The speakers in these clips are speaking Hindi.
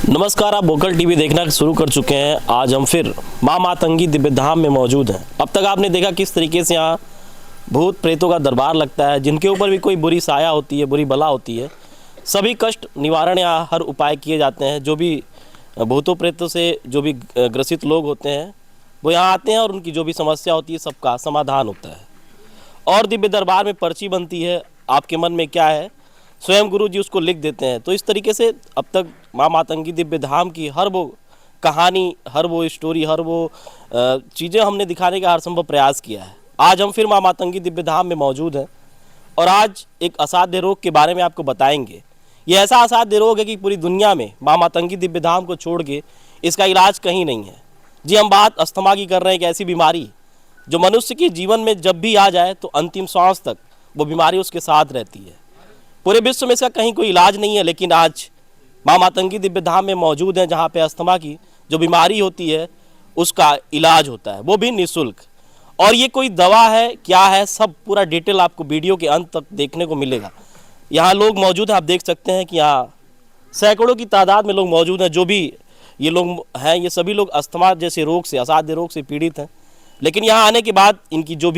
नमस्कार, आप वोकल टीवी देखना शुरू कर चुके हैं। आज हम फिर माँ मातंगी दिव्य धाम में मौजूद हैं। अब तक आपने देखा किस तरीके से यहाँ भूत प्रेतों का दरबार लगता है, जिनके ऊपर भी कोई बुरी साया होती है, बुरी बला होती है। सभी कष्ट निवारण यहाँ हर उपाय किए जाते हैं। जो भी भूतों प्रेतों से जो भी ग्रसित लोग होते हैं वो यहाँ आते हैं और उनकी जो भी समस्या होती है सबका समाधान होता है। और दिव्य दरबार में पर्ची बनती है, आपके मन में क्या है स्वयं गुरु जी उसको लिख देते हैं। तो इस तरीके से अब तक माँ मातंगी दिव्य धाम की हर वो कहानी, हर वो स्टोरी, हर वो चीज़ें हमने दिखाने का हर संभव प्रयास किया है। आज हम फिर माँ मातंगी दिव्य धाम में मौजूद हैं और आज एक असाध्य रोग के बारे में आपको बताएंगे। ये ऐसा असाध्य रोग है कि पूरी दुनिया में माँ मातंगी दिव्य धाम को छोड़ के इसका इलाज कहीं नहीं है। जी, हम बात अस्थमा की कर रहे हैं। एक ऐसी बीमारी जो मनुष्य के जीवन में जब भी आ जाए तो अंतिम सांस तक वो बीमारी उसके साथ रहती है। पूरे विश्व में इसका कहीं कोई इलाज नहीं है, लेकिन आज माँ मातंगी दिव्य धाम में मौजूद है जहाँ पे अस्थमा की जो बीमारी होती है उसका इलाज होता है, वो भी निःशुल्क। और ये कोई दवा है क्या है, सब पूरा डिटेल आपको वीडियो के अंत तक देखने को मिलेगा। यहाँ लोग मौजूद हैं, आप देख सकते हैं कि यहाँ सैकड़ों की तादाद में लोग मौजूद हैं। जो भी ये लोग हैं ये सभी लोग अस्थमा जैसे रोग से, असाध्य रोग से पीड़ित हैं। लेकिन यहाँ आने के बाद इनकी जो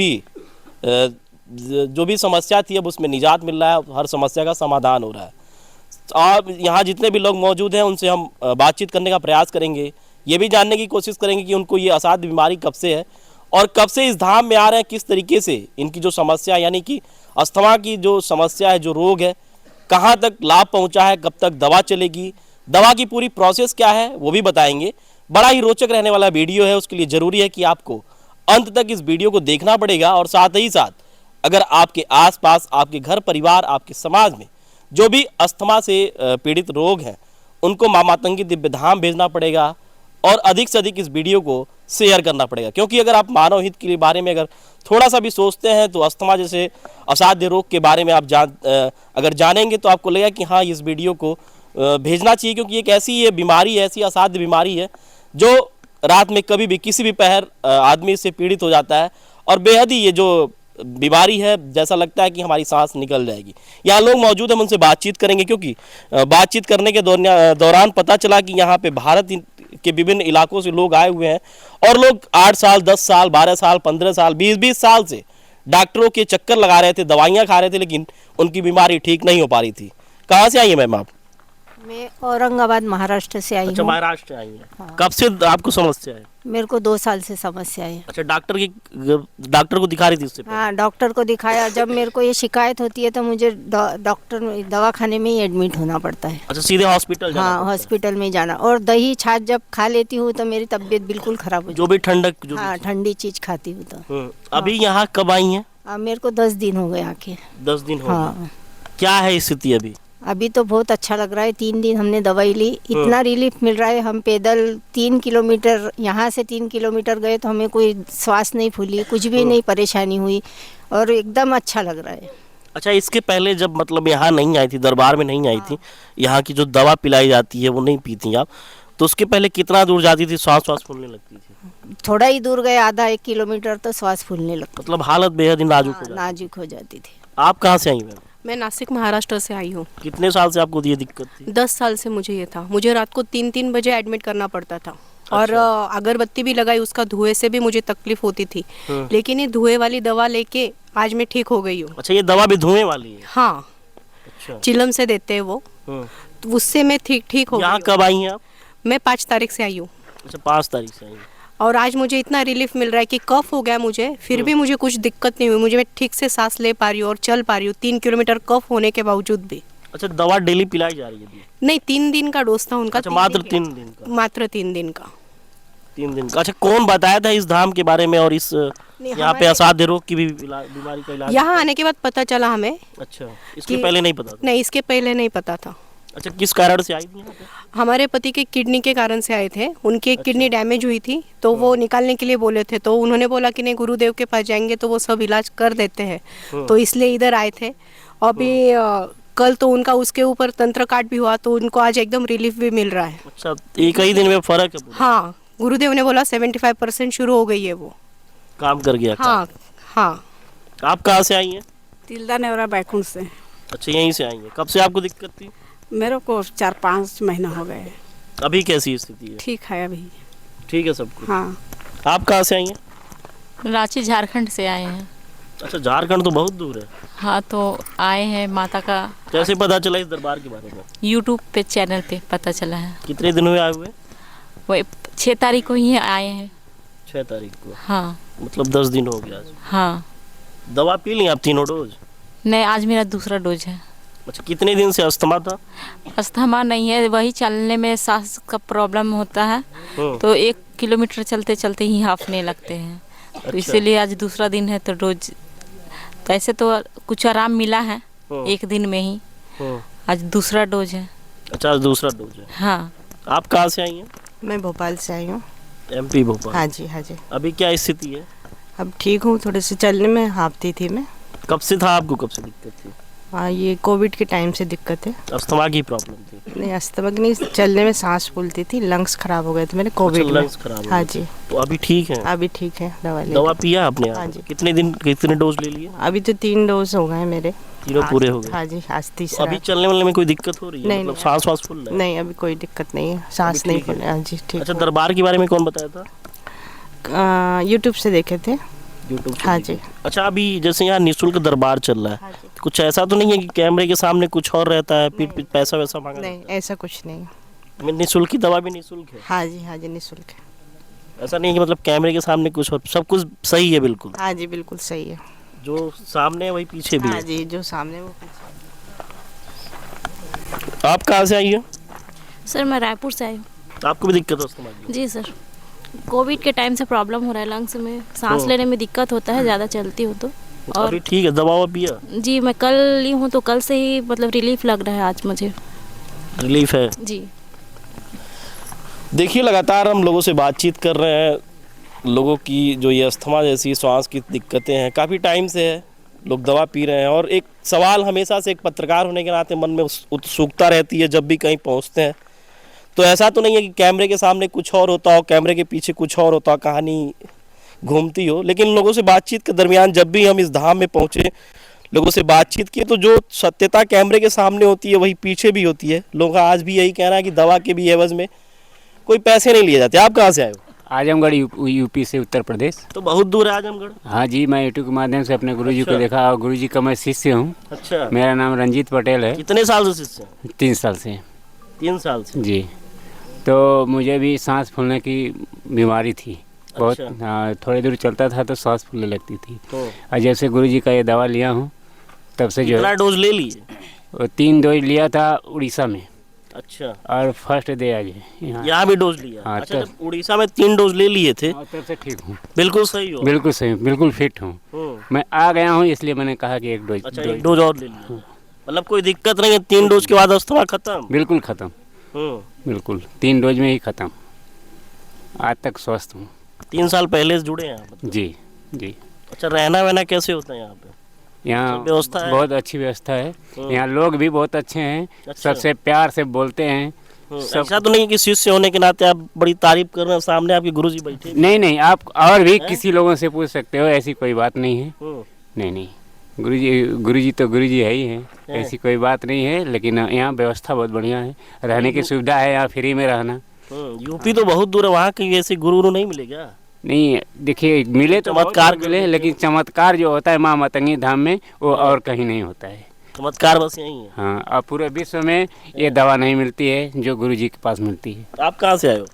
भी समस्या थी अब उसमें निजात मिल रहा है, हर समस्या का समाधान हो रहा है। और यहाँ जितने भी लोग मौजूद हैं उनसे हम बातचीत करने का प्रयास करेंगे, ये भी जानने की कोशिश करेंगे कि उनको ये असाध्य बीमारी कब से है और कब से इस धाम में आ रहे हैं, किस तरीके से इनकी जो समस्या यानी कि अस्थमा की जो समस्या है, जो रोग है, कहाँ तक लाभ पहुँचा है, कब तक दवा चलेगी, दवा की पूरी प्रोसेस क्या है वो भी बताएंगे। बड़ा ही रोचक रहने वाला वीडियो है, उसके लिए ज़रूरी है कि आपको अंत तक इस वीडियो को देखना पड़ेगा। और साथ ही साथ अगर आपके आसपास, आपके घर परिवार, आपके समाज में जो भी अस्थमा से पीड़ित रोग हैं उनको माँ मातंगी दिव्य धाम भेजना पड़ेगा और अधिक से अधिक इस वीडियो को शेयर करना पड़ेगा। क्योंकि अगर आप मानव हित के बारे में अगर थोड़ा सा भी सोचते हैं तो अस्थमा जैसे असाध्य रोग के बारे में आप अगर जानेंगे तो आपको लगेगा कि हाँ, इस वीडियो को भेजना चाहिए। क्योंकि एक ऐसी ये बीमारी है, ऐसी असाध्य बीमारी है जो रात में कभी भी किसी भी पहर आदमी से पीड़ित हो जाता है और बेहद ही ये जो बीमारी है जैसा लगता है कि हमारी सांस निकल जाएगी। यहाँ लोग मौजूद हैं, उनसे बातचीत करेंगे। क्योंकि बातचीत करने के दौरान पता चला कि यहाँ पे भारत के विभिन्न इलाकों से लोग आए हुए हैं और लोग 8 साल, 10 साल, 12 साल, 15 साल, 20-20 साल से डॉक्टरों के चक्कर लगा रहे थे, दवाइयाँ खा रहे थे, लेकिन उनकी बीमारी ठीक नहीं हो पा रही थी। कहाँ से आई है मैम आप? मैं औरंगाबाद महाराष्ट्र से आई हूँ। अच्छा, महाराष्ट्र से आई है। हाँ। कब से आपको समस्या है? मेरे को 2 साल से समस्या है। अच्छा, डॉक्टर को दिखा रही थी उससे पहले? हाँ, डॉक्टर को दिखाया। जब मेरे को ये शिकायत होती है तो मुझे डॉक्टर दवाखाने में ही एडमिट होना पड़ता है। अच्छा, सीधे हॉस्पिटल जाना? हाँ, हॉस्पिटल में जाना। और दही छाछ जब खा लेती हूँ तो मेरी तबीयत बिल्कुल खराब हो जाती है। जो भी ठंडक, हाँ, ठंडी चीज खाती हूँ तो। अभी यहाँ कब आई हैं? मेरे को 10 दिन हो गए आके। 10 दिन हो गए। हाँ। क्या है स्थिति अभी? अभी तो बहुत अच्छा लग रहा है। 3 दिन हमने दवाई ली, इतना रिलीफ मिल रहा है। हम पैदल 3 किलोमीटर, यहाँ से 3 किलोमीटर गए तो हमें कोई श्वास नहीं फूली, कुछ भी नहीं परेशानी हुई और एकदम अच्छा लग रहा है। अच्छा, इसके पहले जब मतलब यहाँ नहीं आई थी, दरबार में नहीं आई थी, यहाँ की जो दवा पिलाई जाती है वो नहीं पीती आप, तो उसके पहले कितना दूर जाती थी, श्वास फूलने लगती थी? थोड़ा ही दूर गए, आधा 1 किलोमीटर तो श्वास फूलने लगता। मतलब हालत बेहद नाजुक हो जाती थी। आप कहाँ से आई मैम? मैं नासिक महाराष्ट्र से आई हूँ। कितने साल से आपको ये दिक्कत थी? 10 साल से मुझे ये था। मुझे रात को 3-3 बजे एडमिट करना पड़ता था। और अगरबत्ती भी लगाई, उसका धुएं से भी मुझे तकलीफ होती थी। लेकिन ये धुएं वाली दवा लेके आज मैं ठीक हो गई हूँ। अच्छा, ये दवा भी धुएं वाली है? हाँ। अच्छा। चिलम से देते हैं वो, तो उससे मैं ठीक हो गई। यहाँ कब आई हैं आप? मैं 5 तारीख से आई हूँ। अच्छा, 5 तारीख से आई हैं। और आज मुझे इतना रिलीफ मिल रहा है कि कफ हो गया मुझे, फिर भी मुझे कुछ दिक्कत नहीं हुई। मैं ठीक से सांस ले पा रही हूँ और चल पा रही हूँ 3 किलोमीटर कफ होने के बावजूद भी। अच्छा, दवा डेली पिलाई जा रही है? नहीं, 3 दिन का डोज था उनका। अच्छा, मात्र 3 दिन का? मात्र 3 दिन का। 3 दिन का। अच्छा, कौन बताया था इस धाम के बारे में और इस यहाँ पे असाध्य रोग की भी बीमारी का इलाज? यहाँ आने के बाद पता चला हमें। अच्छा, इसके पहले नहीं पता था? नहीं, इसके पहले नहीं पता था। अच्छा, किस कारण से आई थी यहाँ पे? हमारे पति के किडनी के कारण से आए थे। उनकी किडनी डैमेज हुई थी तो वो निकालने के लिए बोले थे, तो उन्होंने बोला कि नहीं, गुरुदेव के पास जाएंगे तो वो सब इलाज कर देते हैं, तो इसलिए इधर आए थे। अभी कल तो उनका उसके ऊपर तंत्र काट भी हुआ, तो उनको आज एकदम रिलीफ भी मिल रहा है। अच्छा, एक ही दिन में फर्क है? हाँ, गुरुदेव ने बोला 75% शुरू हो गई है, वो काम कर गया। हाँ हाँ। आप कहाँ से आई हैं? तिलदा नेवरा बैकुंठ से। अच्छा, यहीं से आई हैं। कब से आपको दिक्कत थी? मेरे को 4-5 महीना हो गए। अभी कैसी स्थिति है? ठीक है अभी। ठीक है सब कुछ। हाँ। आप कहाँ से आई हैं? रांची झारखंड से आए हैं। अच्छा, झारखंड तो बहुत दूर है। हाँ, तो आए हैं माता का कैसे पता चला इस दरबार के बारे में? यूट्यूब पे चैनल पे पता चला है। कितने दिन हुए आए हुए? वो 6 तारीख को ही आए हैं। 6 तारीख को। हाँ। मतलब 10 दिन हो गया आज। हाँ। दवा पी ली आप तीनों डोज? नहीं, आज मेरा दूसरा डोज है। अच्छा, कितने दिन से अस्थमा था? अस्थमा नहीं है, वही चलने में सांस का प्रॉब्लम होता है, तो 1 किलोमीटर चलते चलते ही हांफने लगते हैं। तो इसीलिए आज दूसरा दिन है तो डोज, तो ऐसे तो कुछ आराम मिला है 1 दिन में ही। आज दूसरा डोज है। अच्छा, आज दूसरा डोज है। हाँ। आप कहाँ से आई हैं? मैं भोपाल से आई हूँ। MP भोपाल। हाँ जी, हाँ जी। अभी क्या स्थिति है? अब ठीक हूँ, थोड़े से चलने में हाँफती थी मैं। कब से था आपको? कब से दिक्कत थी? हाँ, ये कोविड के टाइम से दिक्कत है। अस्थमा की प्रॉब्लम थी? नहीं, अस्थमा की नहीं, चलने में सांस फूलती थी, लंग्स खराब हो गए थे मेरे कोविड में। लंग्स खराब हो हाँ गए। जी। तो अभी ठीक है? अभी ठीक है, दवा पिया आपने? हाँ जी। कितने दिन, कितने डोज ले लिए? अभी तो 3 डोज हो गए मेरे। तीनों पूरे हो गए? हाँ जी, आज तो तीसरा। अभी चलने वालने में कोई दिक्कत हो रही है? नहीं, मतलब नहीं। सांस वास फूल रहा है? नहीं, अभी कोई दिक्कत नहीं है, सांस अभी नहीं ठीक है। फूल। हाँ जी, ठीक। अच्छा, दरबार के बारे में कौन बताया था? यूट्यूब से देखे थे। यूट्यूब से? हाँ देखे। जी। अच्छा, अभी जैसे यहाँ निःशुल्क दरबार चल रहा है, हाँ जी। कुछ ऐसा तो नहीं है कि कैमरे के सामने कुछ और रहता है, पीठ पीठ पैसा वैसा मांगा नहीं, ऐसा कुछ नहीं। जाता है? निःशुल्क की दवा भी निःशुल्क है? हाँ जी, हाँ जी, निःशुल्क है। ऐसा नहीं है कि मतलब कैमरे के सामने कुछ और, सब कुछ सही है बिल्कुल? हाँ जी, बिल्कुल सही है। जो सामने है वही पीछे भी हाँ है? जी, जो सामने वो पीछे। आप कहाँ से आई हो? सर मैं रायपुर से आई हूँ। आपको भी दिक्कत है अस्थमा की? जी सर, कोविड के टाइम से प्रॉब्लम हो रहा है, लंग्स में सांस लेने में दिक्कत होता है, ज़्यादा चलती हो तो। और अभी ठीक है? दवा पिया? जी मैं कल ली हूँ, तो कल से ही मतलब रिलीफ लग रहा है आज मुझे। रिलीफ है? जी। देखिए, लगातार हम लोगों से बातचीत कर रहे हैं। लोगों की जो ये अस्थमा जैसी श्वास की दिक्कतें हैं, काफ़ी टाइम से है, लोग दवा पी रहे हैं। और एक सवाल हमेशा से एक पत्रकार होने के नाते मन में उत्सुकता रहती है जब भी कहीं पहुंचते हैं, तो ऐसा तो नहीं है कि कैमरे के सामने कुछ और होता हो, कैमरे के पीछे कुछ और होता हो, कहानी घूमती हो। लेकिन लोगों से बातचीत के दरमियान जब भी हम इस धाम में पहुँचे, लोगों से बातचीत की, तो जो सत्यता कैमरे के सामने होती है वही पीछे भी होती है। लोगों का आज भी यही कहना है कि दवा के भी एवज में कोई पैसे नहीं लिए जाते। आप कहाँ से आए हो? आजमगढ़ यूपी से, उत्तर प्रदेश। तो बहुत दूर है आजमगढ़? हाँ जी, मैं यूट्यूब के माध्यम से अपने गुरुजी अच्छा। को देखा, और गुरुजी का मैं शिष्य हूँ। अच्छा। मेरा नाम रंजीत पटेल है। कितने साल से शिष्य हैं? 3 साल से। 3 साल से? जी। तो मुझे भी सांस फूलने की बीमारी थी बहुत। अच्छा। हाँ, थोड़ी दूर चलता था तो सांस फूलने लगती थी। तो और जब से गुरुजी का ये दवा लिया हूँ तब से जो कितना है डोज ले लिए? 3 डोज लिया था उड़ीसा में, अच्छा। और फर्स्ट डे आज यहाँ। यहाँ भी डोज लिया? हाँ, अच्छा, तब- जब उड़ीसा में 3 डोज ले लिए थे, और तब से ठीक हूँ, बिल्कुल सही हो? बिल्कुल सही, बिल्कुल फिट हूँ। मैं आ गया हूँ, इसलिए मैंने कहा कि 1 डोज। अच्छा, 1 डोज और ले लिया, मतलब कोई दिक्कत नहीं है? 3 डोज के बाद अस्थमा खत्म? बिल्कुल ख़त्म, बिल्कुल 3 डोज में ही ख़त्म। आज तक स्वस्थ हूँ। 3 साल पहले से जुड़े हैं आप? जी जी। अच्छा, रहना वहना कैसे होता है यहाँ पे? यहाँ सब व्यवस्था है? बहुत अच्छी व्यवस्था है। यहाँ लोग भी बहुत अच्छे हैं, अच्छा। सबसे प्यार से बोलते हैं। सब- ऐसा तो नहीं है कि शिष्य होने के नाते आप बड़ी तारीफ कर रहे हैं, सामने आपके गुरुजी बैठे हैं? नहीं नहीं, आप और भी किसी लोगों से पूछ सकते हो, ऐसी कोई बात नहीं है। हम्म, नहीं नहीं, गुरुजी तो गुरुजी है ही हैं, ऐसी कोई बात नहीं है। लेकिन यहाँ व्यवस्था बहुत बढ़िया है, रहने की सुविधा है, यहाँ फ्री में रहना। यूपी तो बहुत दूर है, वहाँ कहीं ऐसे गुरु नहीं मिलेगा? नहीं, देखिए मिले तो चमत्कार बहुत मिले, लेकिन चमत्कार जो होता है माँ मातंगी धाम में, वो और कहीं नहीं होता है। चमत्कार बस यही है? हाँ, और पूरे विश्व में ये दवा नहीं मिलती है जो गुरुजी के पास मिलती है। आप कहाँ से आए हो?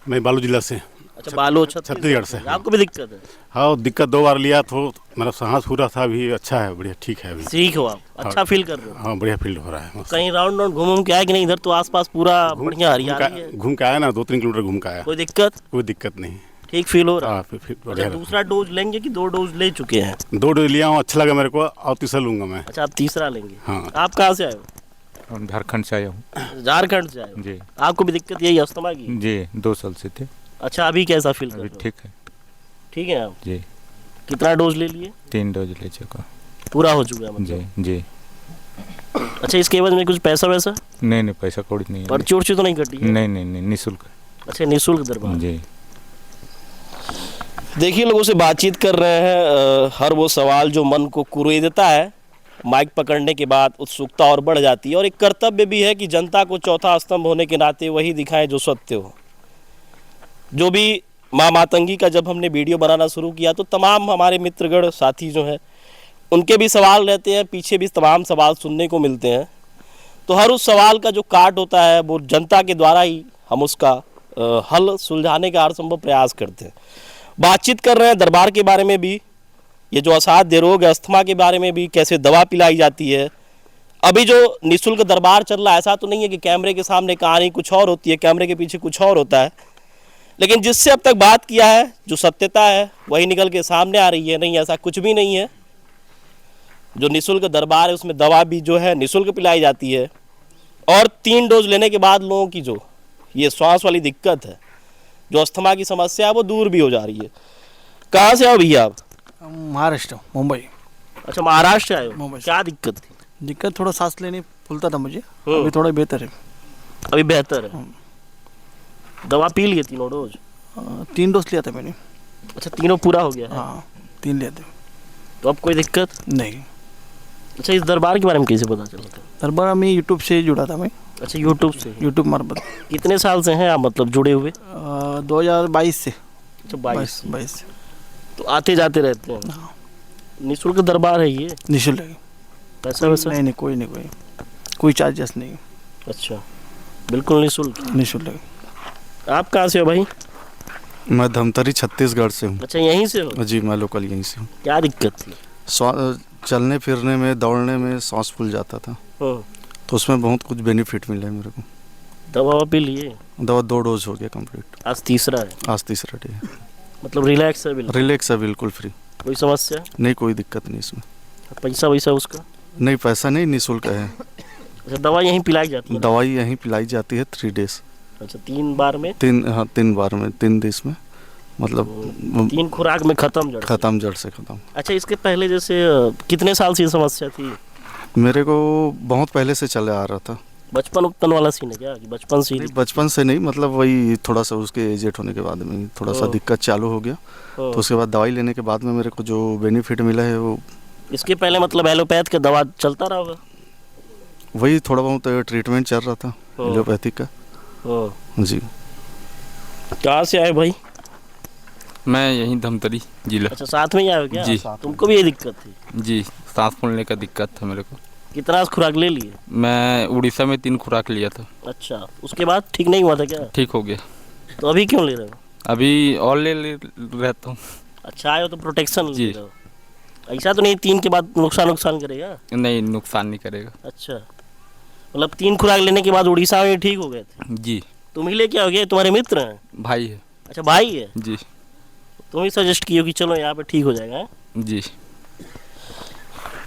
मैं बालू जिला से। अच्छा, बालो छत्तीसगढ़ से। आपको भी दिक्कत है? हाँ, दिक्कत 2 बार लिया तो मेरा सांस पूरा था, अभी अच्छा है, बढ़िया ठीक है अभी। ठीक हो आप? अच्छा फील कर रहे हो? हाँ, बढ़िया फील हो रहा है। मस्त। कहीं राउंड घूम के आए कि नहीं? इधर तो आसपास पूरा बढ़िया हरियाली है। घूम के आया ना, 2-3 किलोमीटर घूम के आया। कोई दिक्कत? कोई दिक्कत नहीं। ठीक फील हो रहा है? हाँ, फिर अच्छा, बढ़िया। दूसरा डोज लेंगे कि 2 डोज ले चुके हैं? 2 डोज लिया हूँ, अच्छा लगा मेरे को, और तीसरा लूंगा मैं। अच्छा, आप तीसरा लेंगे? हाँ। आप कहाँ से आए हो? हम झारखंड से आया हूँ। झारखंड से आए हो? जी आपको भी दिक्कत यही अस्थमा की? जी, 2 साल से थे, अच्छा, अभी कैसा फील कर अभी रहे हो? ठीक है। ठीक है आप? जी, कितना डोज ले लिए? 3 डोज ले चुका। पूरा हो चुका है जी मतलब? जी। अच्छा, इसके एवज में कुछ पैसा वैसा? नहीं नहीं, पैसा कौड़ी नहीं है। पर्ची उर्ची तो नहीं कटी है? नहीं नहीं नहीं, निःशुल्क। अच्छा, निःशुल्क दरबार? जी। देखिए, लोगों से बातचीत कर रहे हैं। हर वो सवाल जो मन को कुरेदता है, माइक पकड़ने के बाद उत्सुकता और बढ़ जाती है और एक कर्तव्य भी है कि जनता को चौथा स्तंभ होने के नाते वही दिखाएं जो सत्य हो। जो भी माँ मातंगी का जब हमने वीडियो बनाना शुरू किया तो तमाम हमारे मित्रगण साथी जो हैं उनके भी सवाल रहते हैं, पीछे भी तमाम सवाल सुनने को मिलते हैं। तो हर उस सवाल का जो काट होता है वो जनता के द्वारा ही हम उसका हल सुलझाने का हर संभव प्रयास करते हैं। बातचीत कर रहे हैं दरबार के बारे में भी, ये जो असाध्य रोग है अस्थमा के बारे में भी, कैसे दवा पिलाई जाती है। अभी जो निःशुल्क दरबार चल रहा है ऐसा तो नहीं है कि कैमरे के सामने कहानी कुछ और होती है, कैमरे के पीछे कुछ और होता है, लेकिन जिससे अब तक बात किया है जो सत्यता है वही निकल के सामने आ रही है। नहीं, ऐसा कुछ भी नहीं है। जो निःशुल्क दरबार है उसमें दवा भी जो है निःशुल्क पिलाई जाती है और 3 डोज लेने के बाद लोगों की जो ये श्वास वाली दिक्कत है, जो अस्थमा की समस्या है वो दूर भी हो जा रही है। कहाँ से आओ भैया आप? महाराष्ट्र, मुंबई। अच्छा, महाराष्ट्र आए हो। मुंबई से। क्या दिक्कत थी? दिक्कत थोड़ा सांस लेने फूलता था मुझे, अभी थोड़ा बेहतर है। अभी बेहतर है। दवा पी लिए 3 डोज? 3 डोज लिया था मैंने। अच्छा, 3 पूरा हो गया है? हाँ, 3 लिए थे। तो अब कोई दिक्कत नहीं। अच्छा, इस दरबार के बारे में कैसे पता चला था? दरबार में यूट्यूब से जुड़ा था मैं। अच्छा, यूट्यूब से? यूट्यूब मार्फत। कितने साल से हैं आप मतलब जुड़े हुए? 2022 से। अच्छा, 22 से। तो आते जाते रहते हैं? हाँ। निःशुल्क दरबार है ये? निःशुल्क। पैसा वैसा? नहीं, कोई चार्जेस नहीं। अच्छा, बिल्कुल निःशुल्क? निःशुल्क। आप कहाँ से हो भाई? मैं धमतरी छत्तीसगढ़ से हूँ। अच्छा, यहीं से हो? जी, मैं लोकल यहीं से हूँ। क्या दिक्कत थी? चलने फिरने में, दौड़ने में सांस फूल जाता था, तो उसमें बहुत कुछ बेनिफिट मिला है मेरे को। दवा पी लिए? दवा 2 डोज हो गया कंप्लीट। आज तीसरा है? आज तीसरा डे है। मतलब रिलैक्स है? बिल्कुल रिलैक्स है, बिल्कुल फ्री। कोई समस्या? नहीं, कोई दिक्कत नहीं इसमें। पैसा वैसा उसका? नहीं, पैसा नहीं, निःशुल्क है। अच्छा, दवा यहीं पिलाई जाती है? दवाई यहीं पिलाई जाती है 3 डेज। अच्छा, 3 बार में? 3 बार में, 3 देश में, मतलब 3 खुराक में खत्म जड़ से खत्म। अच्छा, इसके पहले जैसे कितने साल से ये समस्या थी? मेरे को बहुत पहले से चले आ रहा था। बचपन उपपन वाला सीन है क्या कि बचपन से? नहीं, बचपन से नहीं, मतलब वही थोड़ा सा उसके एजेट होने के बाद में थोड़ा सा दिक्कत चालू हो गया, तो उसके बाद दवाई लेने के बाद में मेरे को जो बेनिफिट मिला है वो। इसके पहले मतलब एलोपैथ का दवा चलता रहा होगा? वही थोड़ा बहुत ट्रीटमेंट चल रहा था एलोपैथिक का। जी। कहाँ से आए भाई? मैं यहीं धमतरी जिला। अच्छा, साथ में ही आए हो क्या? जी। तुमको भी ये दिक्कत थी? जी, सांस फूलने का दिक्कत था मेरे को। कितना खुराक ले लिए? मैं उड़ीसा में 3 खुराक लिया था। अच्छा, उसके बाद ठीक नहीं हुआ था क्या? ठीक हो गया। तो अभी क्यों ले रहे हो? अभी और ले रहता हूँ। अच्छा, आए हो तो प्रोटेक्शन ले रहे हो? ऐसा तो नहीं 3 के बाद नुकसान करेगा? नहीं, नुकसान नहीं करेगा। अच्छा, मतलब 3 खुराक लेने के बाद उड़ीसा में ठीक हो गए थे? जी। तुम ही ले क्या हो गया? तुम्हारे मित्र हैं? भाई है। अच्छा, भाई है? जी। तुम ही सजेस्ट किए कि चलो यहाँ पे ठीक हो जाएगा है? जी।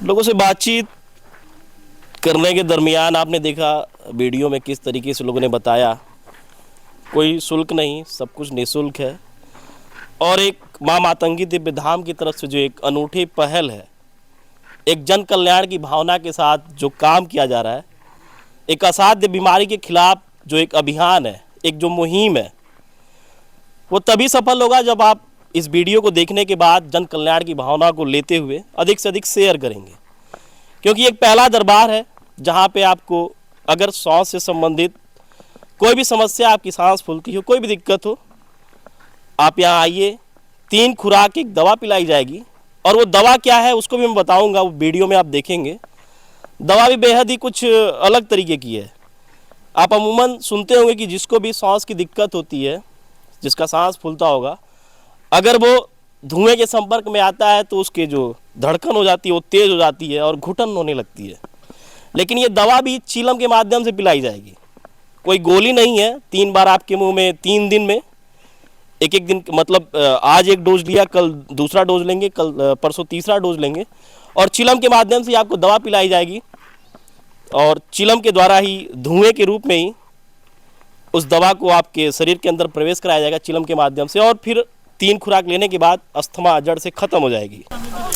लोगों से बातचीत करने के दरमियान आपने देखा वीडियो में किस तरीके से लोगों ने बताया, कोई शुल्क नहीं, सब कुछ निःशुल्क है। और एक माँ मातंगी दिव्य धाम की तरफ से जो एक अनूठी पहल है, एक जन कल्याण की भावना के साथ जो काम किया जा रहा है, एक असाध्य बीमारी के खिलाफ जो एक अभियान है, एक जो मुहिम है, वो तभी सफल होगा जब आप इस वीडियो को देखने के बाद जन कल्याण की भावना को लेते हुए अधिक से अधिक शेयर करेंगे। क्योंकि एक पहला दरबार है जहाँ पे आपको अगर सांस से संबंधित कोई भी समस्या, आपकी सांस फूलती हो, कोई भी दिक्कत हो, आप यहाँ आइए। 3 खुराक एक दवा पिलाई जाएगी और वो दवा क्या है उसको भी मैं बताऊँगा, वो वीडियो में आप देखेंगे। दवा भी बेहद ही कुछ अलग तरीके की है। आप अमूमन सुनते होंगे कि जिसको भी सांस की दिक्कत होती है, जिसका सांस फूलता होगा, अगर वो धुएं के संपर्क में आता है तो उसके जो धड़कन हो जाती है वो तेज़ हो जाती है और घुटन होने लगती है। लेकिन ये दवा भी चीलम के माध्यम से पिलाई जाएगी, कोई गोली नहीं है। 3 बार आपके मुंह में 3 दिन में, एक दिन, मतलब आज 1 डोज लिया, कल दूसरा डोज लेंगे, कल परसों तीसरा डोज लेंगे, और चिलम के माध्यम से आपको दवा पिलाई जाएगी और चिलम के द्वारा ही धुएं के रूप में ही उस दवा को आपके शरीर के अंदर प्रवेश कराया जाएगा चिलम के माध्यम से, और फिर 3 खुराक लेने के बाद अस्थमा जड़ से खत्म हो जाएगी।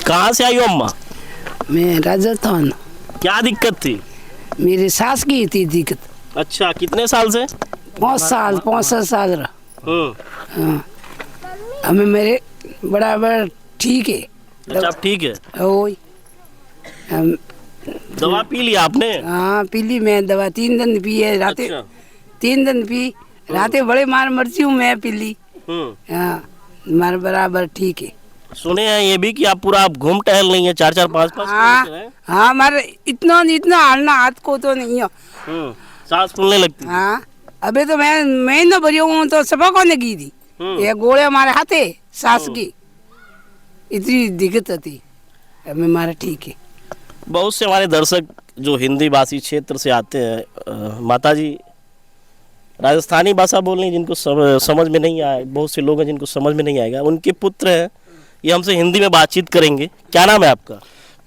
कहाँ से आई हो अम्मा? मैं राजस्थान। क्या दिक्कत थी? मेरी सास की थी दिक्कत। अच्छा, कितने साल से? 5 साल 5 साल रहा। हाँ, हमें मेरे बराबर ठीक है। अच्छा, अब ठीक है? ओए, दवा पी लिया आपने? हाँ पी ली मैं दवा, 3 दिन पी है रातें। अच्छा। 3 दिन पी, रातें बड़े मार मरती हूँ मैं पी ली। हाँ मार बराबर ठीक है। सुने हैं ये भी कि आप पूरा आप घूम टहल नहीं है, 4-4 5-5 हाँ हमारे इतना हालना हाथ को तो नहीं है। सांस फूलने लगती है। हाँ अबे तो मैं ना भरी हूँ तो सबा को ने की थी ये गोले हमारे हाथे सांस की, इतनी दिक्कत थी। हमें मारा ठीक है। बहुत से हमारे दर्शक जो हिंदी भाषी क्षेत्र से आते हैं, माता जी राजस्थानी भाषा बोलनी जिनको समझ में नहीं आए, बहुत से लोग हैं जिनको समझ में नहीं आएगा, उनके पुत्र हैं, ये हमसे हिंदी में बातचीत करेंगे। क्या नाम है आपका?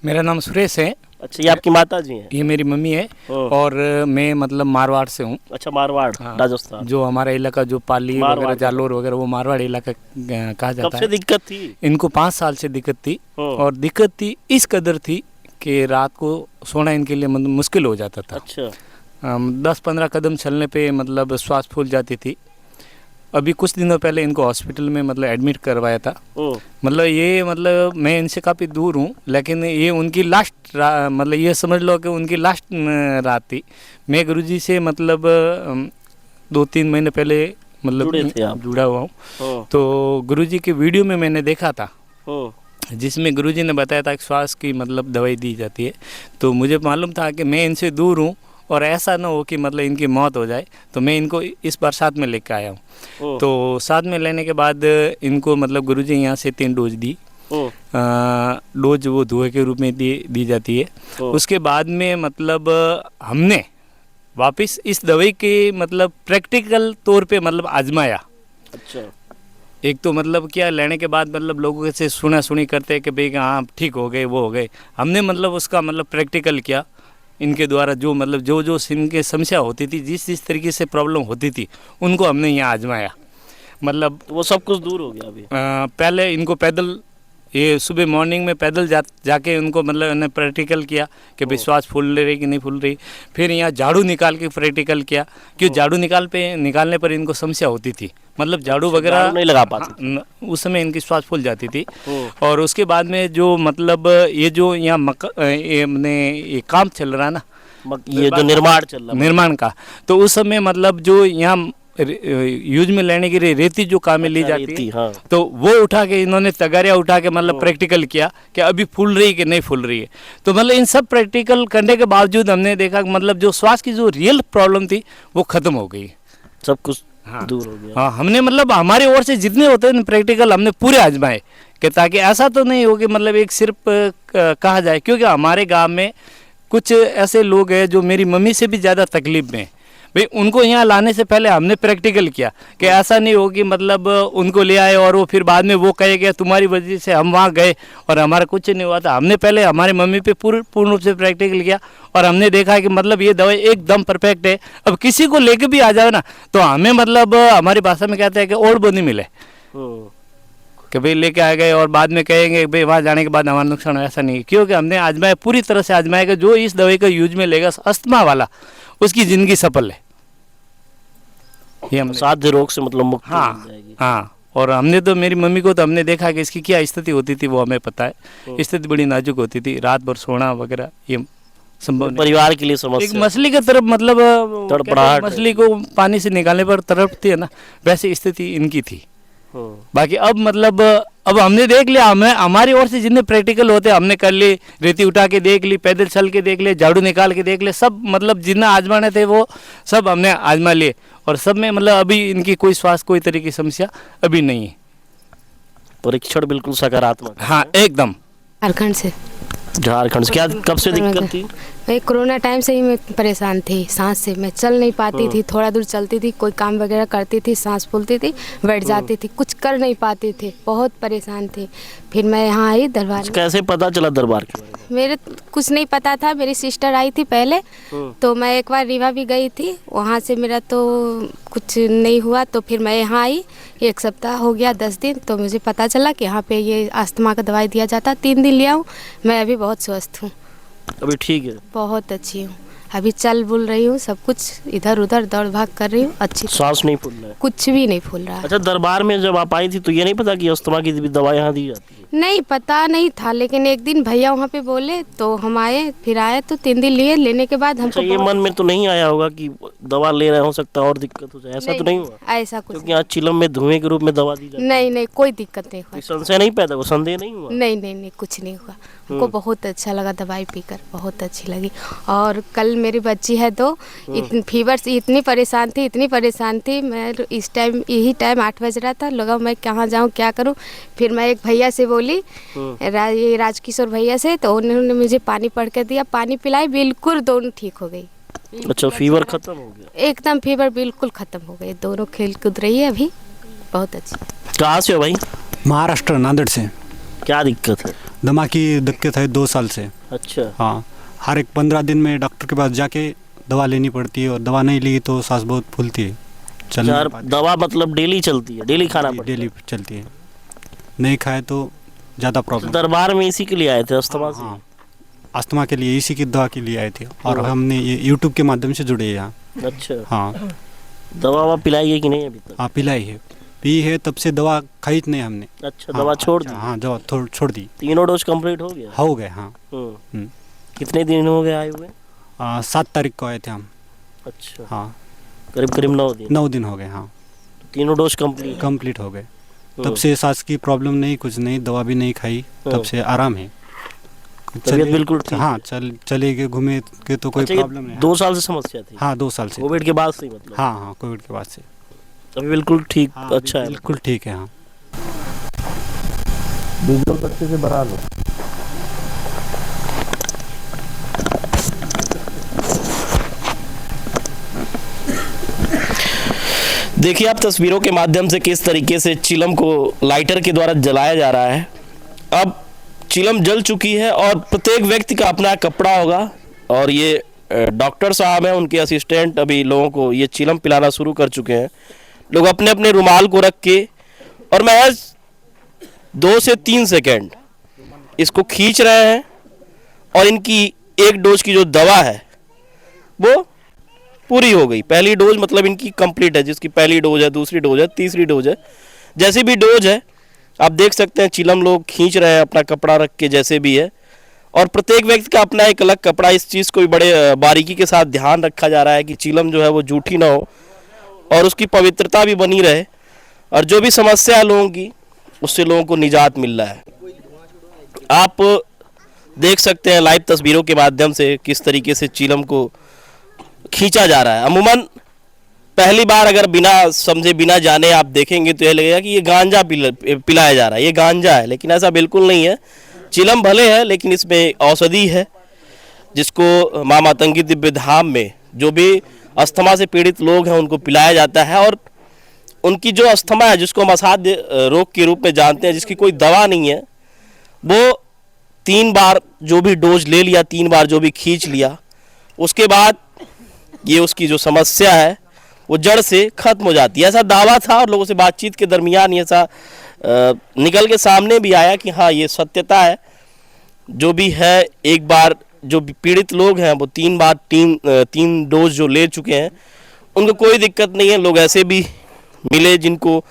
मेरा नाम सुरेश है। अच्छा, ये आपकी माता जी हैं? ये मेरी मम्मी है और मैं मतलब मारवाड़ से हूँ। अच्छा, मारवाड़। हाँ, राजस्थान। जो हमारा इलाका जो पाली वगैरह जालोर वगैरह वो मारवाड़ इलाका कहा जाता है। कब से दिक्कत थी इनको? 5 साल से दिक्कत थी और दिक्कत थी इस कदर थी कि रात को सोना इनके लिए मतलब मुश्किल हो जाता था। अच्छा। 10-15 कदम चलने पे मतलब श्वास फूल जाती थी। अभी कुछ दिनों पहले इनको हॉस्पिटल में मतलब एडमिट करवाया था। मतलब ये मतलब मैं इनसे काफ़ी दूर हूँ, लेकिन ये उनकी लास्ट मतलब ये समझ लो कि उनकी लास्ट रात थी। मैं गुरुजी से मतलब 2-3 महीने पहले मतलब जुड़ा हुआ हूँ। तो गुरुजी के वीडियो में मैंने देखा था जिसमें गुरुजी ने बताया था कि श्वास की मतलब दवाई दी जाती है। तो मुझे मालूम था कि मैं इनसे दूर हूँ और ऐसा ना हो कि मतलब इनकी मौत हो जाए, तो मैं इनको इस बार साथ में लेकर आया हूँ। तो साथ में लेने के बाद इनको मतलब गुरुजी यहाँ से 3 डोज दी। डोज वो धुएं के रूप में दी जाती है। उसके बाद में मतलब हमने वापस इस दवाई के मतलब प्रैक्टिकल तौर पे मतलब आजमाया। अच्छा। एक तो मतलब क्या लेने के बाद मतलब लोगों से सुनी करते कि भाई हाँ ठीक हो गए वो हो गए। हमने मतलब उसका मतलब प्रैक्टिकल किया इनके द्वारा, जो मतलब जो इनके समस्या होती थी, जिस तरीके से प्रॉब्लम होती थी, उनको हमने यहाँ आजमाया। मतलब वो सब कुछ दूर हो गया अभी। पहले इनको पैदल ये सुबह मॉर्निंग में पैदल जाके उनको मतलब इन्हें प्रैक्टिकल किया कि भाई श्वास फूल रही कि नहीं फूल रही। फिर यहाँ झाड़ू निकाल के प्रैक्टिकल किया कि झाड़ू निकालने पर इनको समस्या होती थी, मतलब झाड़ू वगैरह नहीं लगा पाते। उस समय इनकी श्वास फूल जाती थी। और उसके बाद में जो मतलब ये जो यहाँ ये काम चल रहा ना, ये जो निर्माण चल रहा निर्माण का, तो उस समय मतलब जो यहाँ यूज में लेने के लिए रेती जो काम में ली जाती है, हाँ। तो वो उठा के इन्होंने तगारियाँ उठा के मतलब प्रैक्टिकल किया कि अभी फूल रही है कि नहीं फूल रही है। तो मतलब इन सब प्रैक्टिकल करने के बावजूद हमने देखा कि मतलब जो श्वास की जो रियल प्रॉब्लम थी वो खत्म हो गई, सब कुछ दूर हो गया। हाँ, हमने मतलब हमारी ओर से जितने होते हैं प्रैक्टिकल हमने पूरे आजमाए कि ताकि ऐसा तो नहीं हो कि मतलब एक सिर्फ कहा जाए, क्योंकि हमारे गाँव में कुछ ऐसे लोग हैं जो मेरी मम्मी से भी ज़्यादा तकलीफ में, भाई उनको यहाँ लाने से पहले हमने प्रैक्टिकल किया कि ऐसा नहीं हो कि मतलब उनको ले आए और वो फिर बाद में वो कहे कि तुम्हारी वजह से हम वहाँ गए और हमारा कुछ नहीं हुआ था। हमने पहले हमारे मम्मी पे पूर्ण रूप से प्रैक्टिकल किया और हमने देखा कि मतलब ये दवाई एकदम परफेक्ट है। अब किसी को लेके भी आ जाओ ना तो हमें मतलब हमारी भाषा में कहते हैं कि और बोनी मिले कि भाई लेके आ गए और बाद में कहेंगे भाई वहाँ जाने के बाद हमारा नुकसान। ऐसा नहीं, क्योंकि हमने आजमाया, पूरी तरह से आजमाया कि जो इस दवाई का यूज में लेगा अस्थमा वाला उसकी ज़िंदगी सफल है। ये हम साध्य रोग से मतलब मुक्त हाँ हो जाएगी। हाँ, और हमने तो मेरी मम्मी को तो हमने देखा कि इसकी क्या स्थिति होती थी वो हमें पता है। स्थिति बड़ी नाजुक होती थी, रात भर सोना वगैरह ये संभव नहीं। परिवार के लिए समस्या, एक मछली की तरफ मतलब तड़पड़ाहट, मछली को पानी से निकालने पर तड़पती है ना, वैसी स्थिति इनकी थी। बाकी अब मतलब अब हमने देख लिया, हमें हमारी ओर से जितने प्रैक्टिकल होते हमने कर ली, रेती उठा के देख ली, पैदल चल के देख ले, झाड़ू निकाल के देख ले, सब मतलब जितना आजमाने थे वो सब हमने आजमा लिए और सब में मतलब अभी इनकी कोई स्वास्थ्य कोई तरह की समस्या अभी नहीं है। परीक्षण बिल्कुल सकारात्मक। हाँ एकदम। झारखंड से। झारखंड से क्या कब से दिक्कत थी? भाई कोरोना टाइम से ही मैं परेशान थी, सांस से मैं चल नहीं पाती थी, थोड़ा दूर चलती थी, कोई काम वगैरह करती थी, सांस फूलती थी, बैठ जाती थी, कुछ कर नहीं पाती थी, बहुत परेशान थी। फिर मैं यहाँ आई दरबार में। कैसे पता चला दरबार के बारे में? मेरे कुछ नहीं पता था, मेरी सिस्टर आई थी पहले, तो मैं एक बार रीवा भी गई थी, वहाँ से मेरा तो कुछ नहीं हुआ, तो फिर मैं यहाँ आई, 1 सप्ताह हो गया 10 दिन, तो मुझे पता चला कि यहाँ पे ये अस्थमा का दवाई दिया जाता। 3 दिन लिया हूँ, मैं अभी बहुत स्वस्थ हूँ, अभी ठीक है, बहुत अच्छी हूँ। अभी चल बुल रही हूँ, सब कुछ इधर उधर दौड़ भाग कर रही हूँ, अच्छी सांस नहीं फूल रहा है? कुछ भी नहीं फूल रहा है। अच्छा, दरबार में जब आप आई थी तो ये नहीं पता कि अस्थमा की भी दवा यहाँ दी जाती है? नहीं पता नहीं था, लेकिन एक दिन भैया वहाँ पे बोले तो हम आए, फिर आए तो 3 दिन लिए, लेने के बाद हमको अच्छा, ये मन में तो नहीं आया होगा कि दवा ले रहे हो सकता है और दिक्कत हो जाए, ऐसा तो नहीं हुआ? ऐसा कुछ क्योंकि आज चिलम में धुएं के रूप में दवा दी जाती है। नहीं, कोई दिक्कत नहीं हुआ। संशय नहीं पैदा हुआ, संदेह नहीं हुआ? नहीं, कुछ नहीं हुआ। हमको बहुत अच्छा लगा दवाई पीकर, बहुत अच्छी लगी। और कल मेरी बच्ची है तो फीवर से इतनी परेशान थी, मैं इस टाइम यही टाइम 8 बज रहा था, लगा मैं कहाँ जाऊँ क्या करूँ। फिर मैं एक भैया से बोली, ये राजकिशोर भैया से, तो उन्होंने मुझे पानी पढ़ कर दिया, पानी पिलाई, बिल्कुल दोनों ठीक हो गई। अच्छा, फीवर खत्म हो गया? एकदम फीवर बिल्कुल खत्म हो गई, दोनों खेल कूद रही है अभी, बहुत अच्छी। कहाँ से हो भाई? महाराष्ट्र, नांदेड़ से। क्या दिक्कत है? दमा की दिक्कत है 2 साल से। अच्छा। हाँ, हर एक 15 दिन में डॉक्टर के पास जाके दवा लेनी पड़ती है, और दवा नहीं ली तो सांस बहुत फूलती है। दवा मतलब डेली चलती है? डेली खाना पड़ता है? डेली चलती है, नहीं खाए तो ज़्यादा प्रॉब्लम। दरबार में इसी के लिए आए थे, अस्थमा से? हाँ, अस्थमा के लिए इसी की दवा के लिए आए थे, और हमने ये यूट्यूब के माध्यम से जुड़े हैं यहाँ। अच्छा। हाँ। दवा पिलाई है कि नहीं अभी तक? हाँ, पिलाई है, पी है, तब से दवा खाई नहीं हमने। अच्छा, दवा छोड़ दी? हाँ, दवा छोड़ दी। 3 डोज कंप्लीट हो गया? हो गए, हाँ। कितने दिन हो गए आए हुए? 7 तारीख को आए थे हम। अच्छा। हाँ, करीब 9 दिन हो गए। हाँ, 3 डोज कंप्लीट हो गए। तब से सांस की प्रॉब्लम नहीं, कुछ नहीं, दवा भी नहीं खाई, तब से आराम है, तबीयत बिल्कुल ठीक? हाँ, चले गए, घूमे के तो कोई प्रॉब्लम नहीं। 2 साल से समस्या थी? हाँ, 2 साल से। कोविड के बाद से मतलब? हाँ, कोविड के बाद से अभी बिल्कुल ठीक? हाँ, अच्छा है, बिल्कुल ठीक है। हाँ, अच्छे से बढ़ा लो। देखिए आप तस्वीरों के माध्यम से किस तरीके से चिलम को लाइटर के द्वारा जलाया जा रहा है। अब चिलम जल चुकी है और प्रत्येक व्यक्ति का अपना कपड़ा होगा, और ये डॉक्टर साहब हैं, उनके असिस्टेंट अभी लोगों को ये चिलम पिलाना शुरू कर चुके हैं। लोग अपने अपने रुमाल को रख के और महज 2 से 3 सेकेंड इसको खींच रहे हैं, और इनकी 1 डोज की जो दवा है वो पूरी हो गई। पहली डोज मतलब इनकी कंप्लीट है, जिसकी पहली डोज है, दूसरी डोज है, तीसरी डोज है, जैसी भी डोज है आप देख सकते हैं चिलम लोग खींच रहे हैं अपना कपड़ा रख के, जैसे भी है। और प्रत्येक व्यक्ति का अपना एक अलग कपड़ा, इस चीज़ को भी बड़े बारीकी के साथ ध्यान रखा जा रहा है कि चिलम जो है वो जूठी ना हो और उसकी पवित्रता भी बनी रहे, और जो भी समस्या है लोगों की उससे लोगों को निजात मिल रहा है। आप देख सकते हैं लाइव तस्वीरों के माध्यम से किस तरीके से चिलम को खींचा जा रहा है। अमूमन पहली बार अगर बिना समझे बिना जाने आप देखेंगे तो यह लगेगा कि ये गांजा पिलाया जा रहा है, ये गांजा है, लेकिन ऐसा बिल्कुल नहीं है। चिलम भले है लेकिन इसमें औषधि है, जिसको माँ मातंगी दिव्य धाम में जो भी अस्थमा से पीड़ित लोग हैं उनको पिलाया जाता है। और उनकी जो अस्थमा है, जिसको हम असाध्य रोग के रूप में जानते हैं, जिसकी कोई दवा नहीं है, वो 3 बार जो भी डोज ले लिया, 3 बार जो भी खींच लिया, उसके बाद ये उसकी जो समस्या है वो जड़ से खत्म हो जाती है। ऐसा दावा था और लोगों से बातचीत के दरमियान ये ऐसा निकल के सामने भी आया कि हाँ ये सत्यता है। जो भी है, एक बार जो पीड़ित लोग हैं वो 3 बार 3 डोज जो ले चुके हैं उनको कोई दिक्कत नहीं है। लोग ऐसे भी मिले जिनको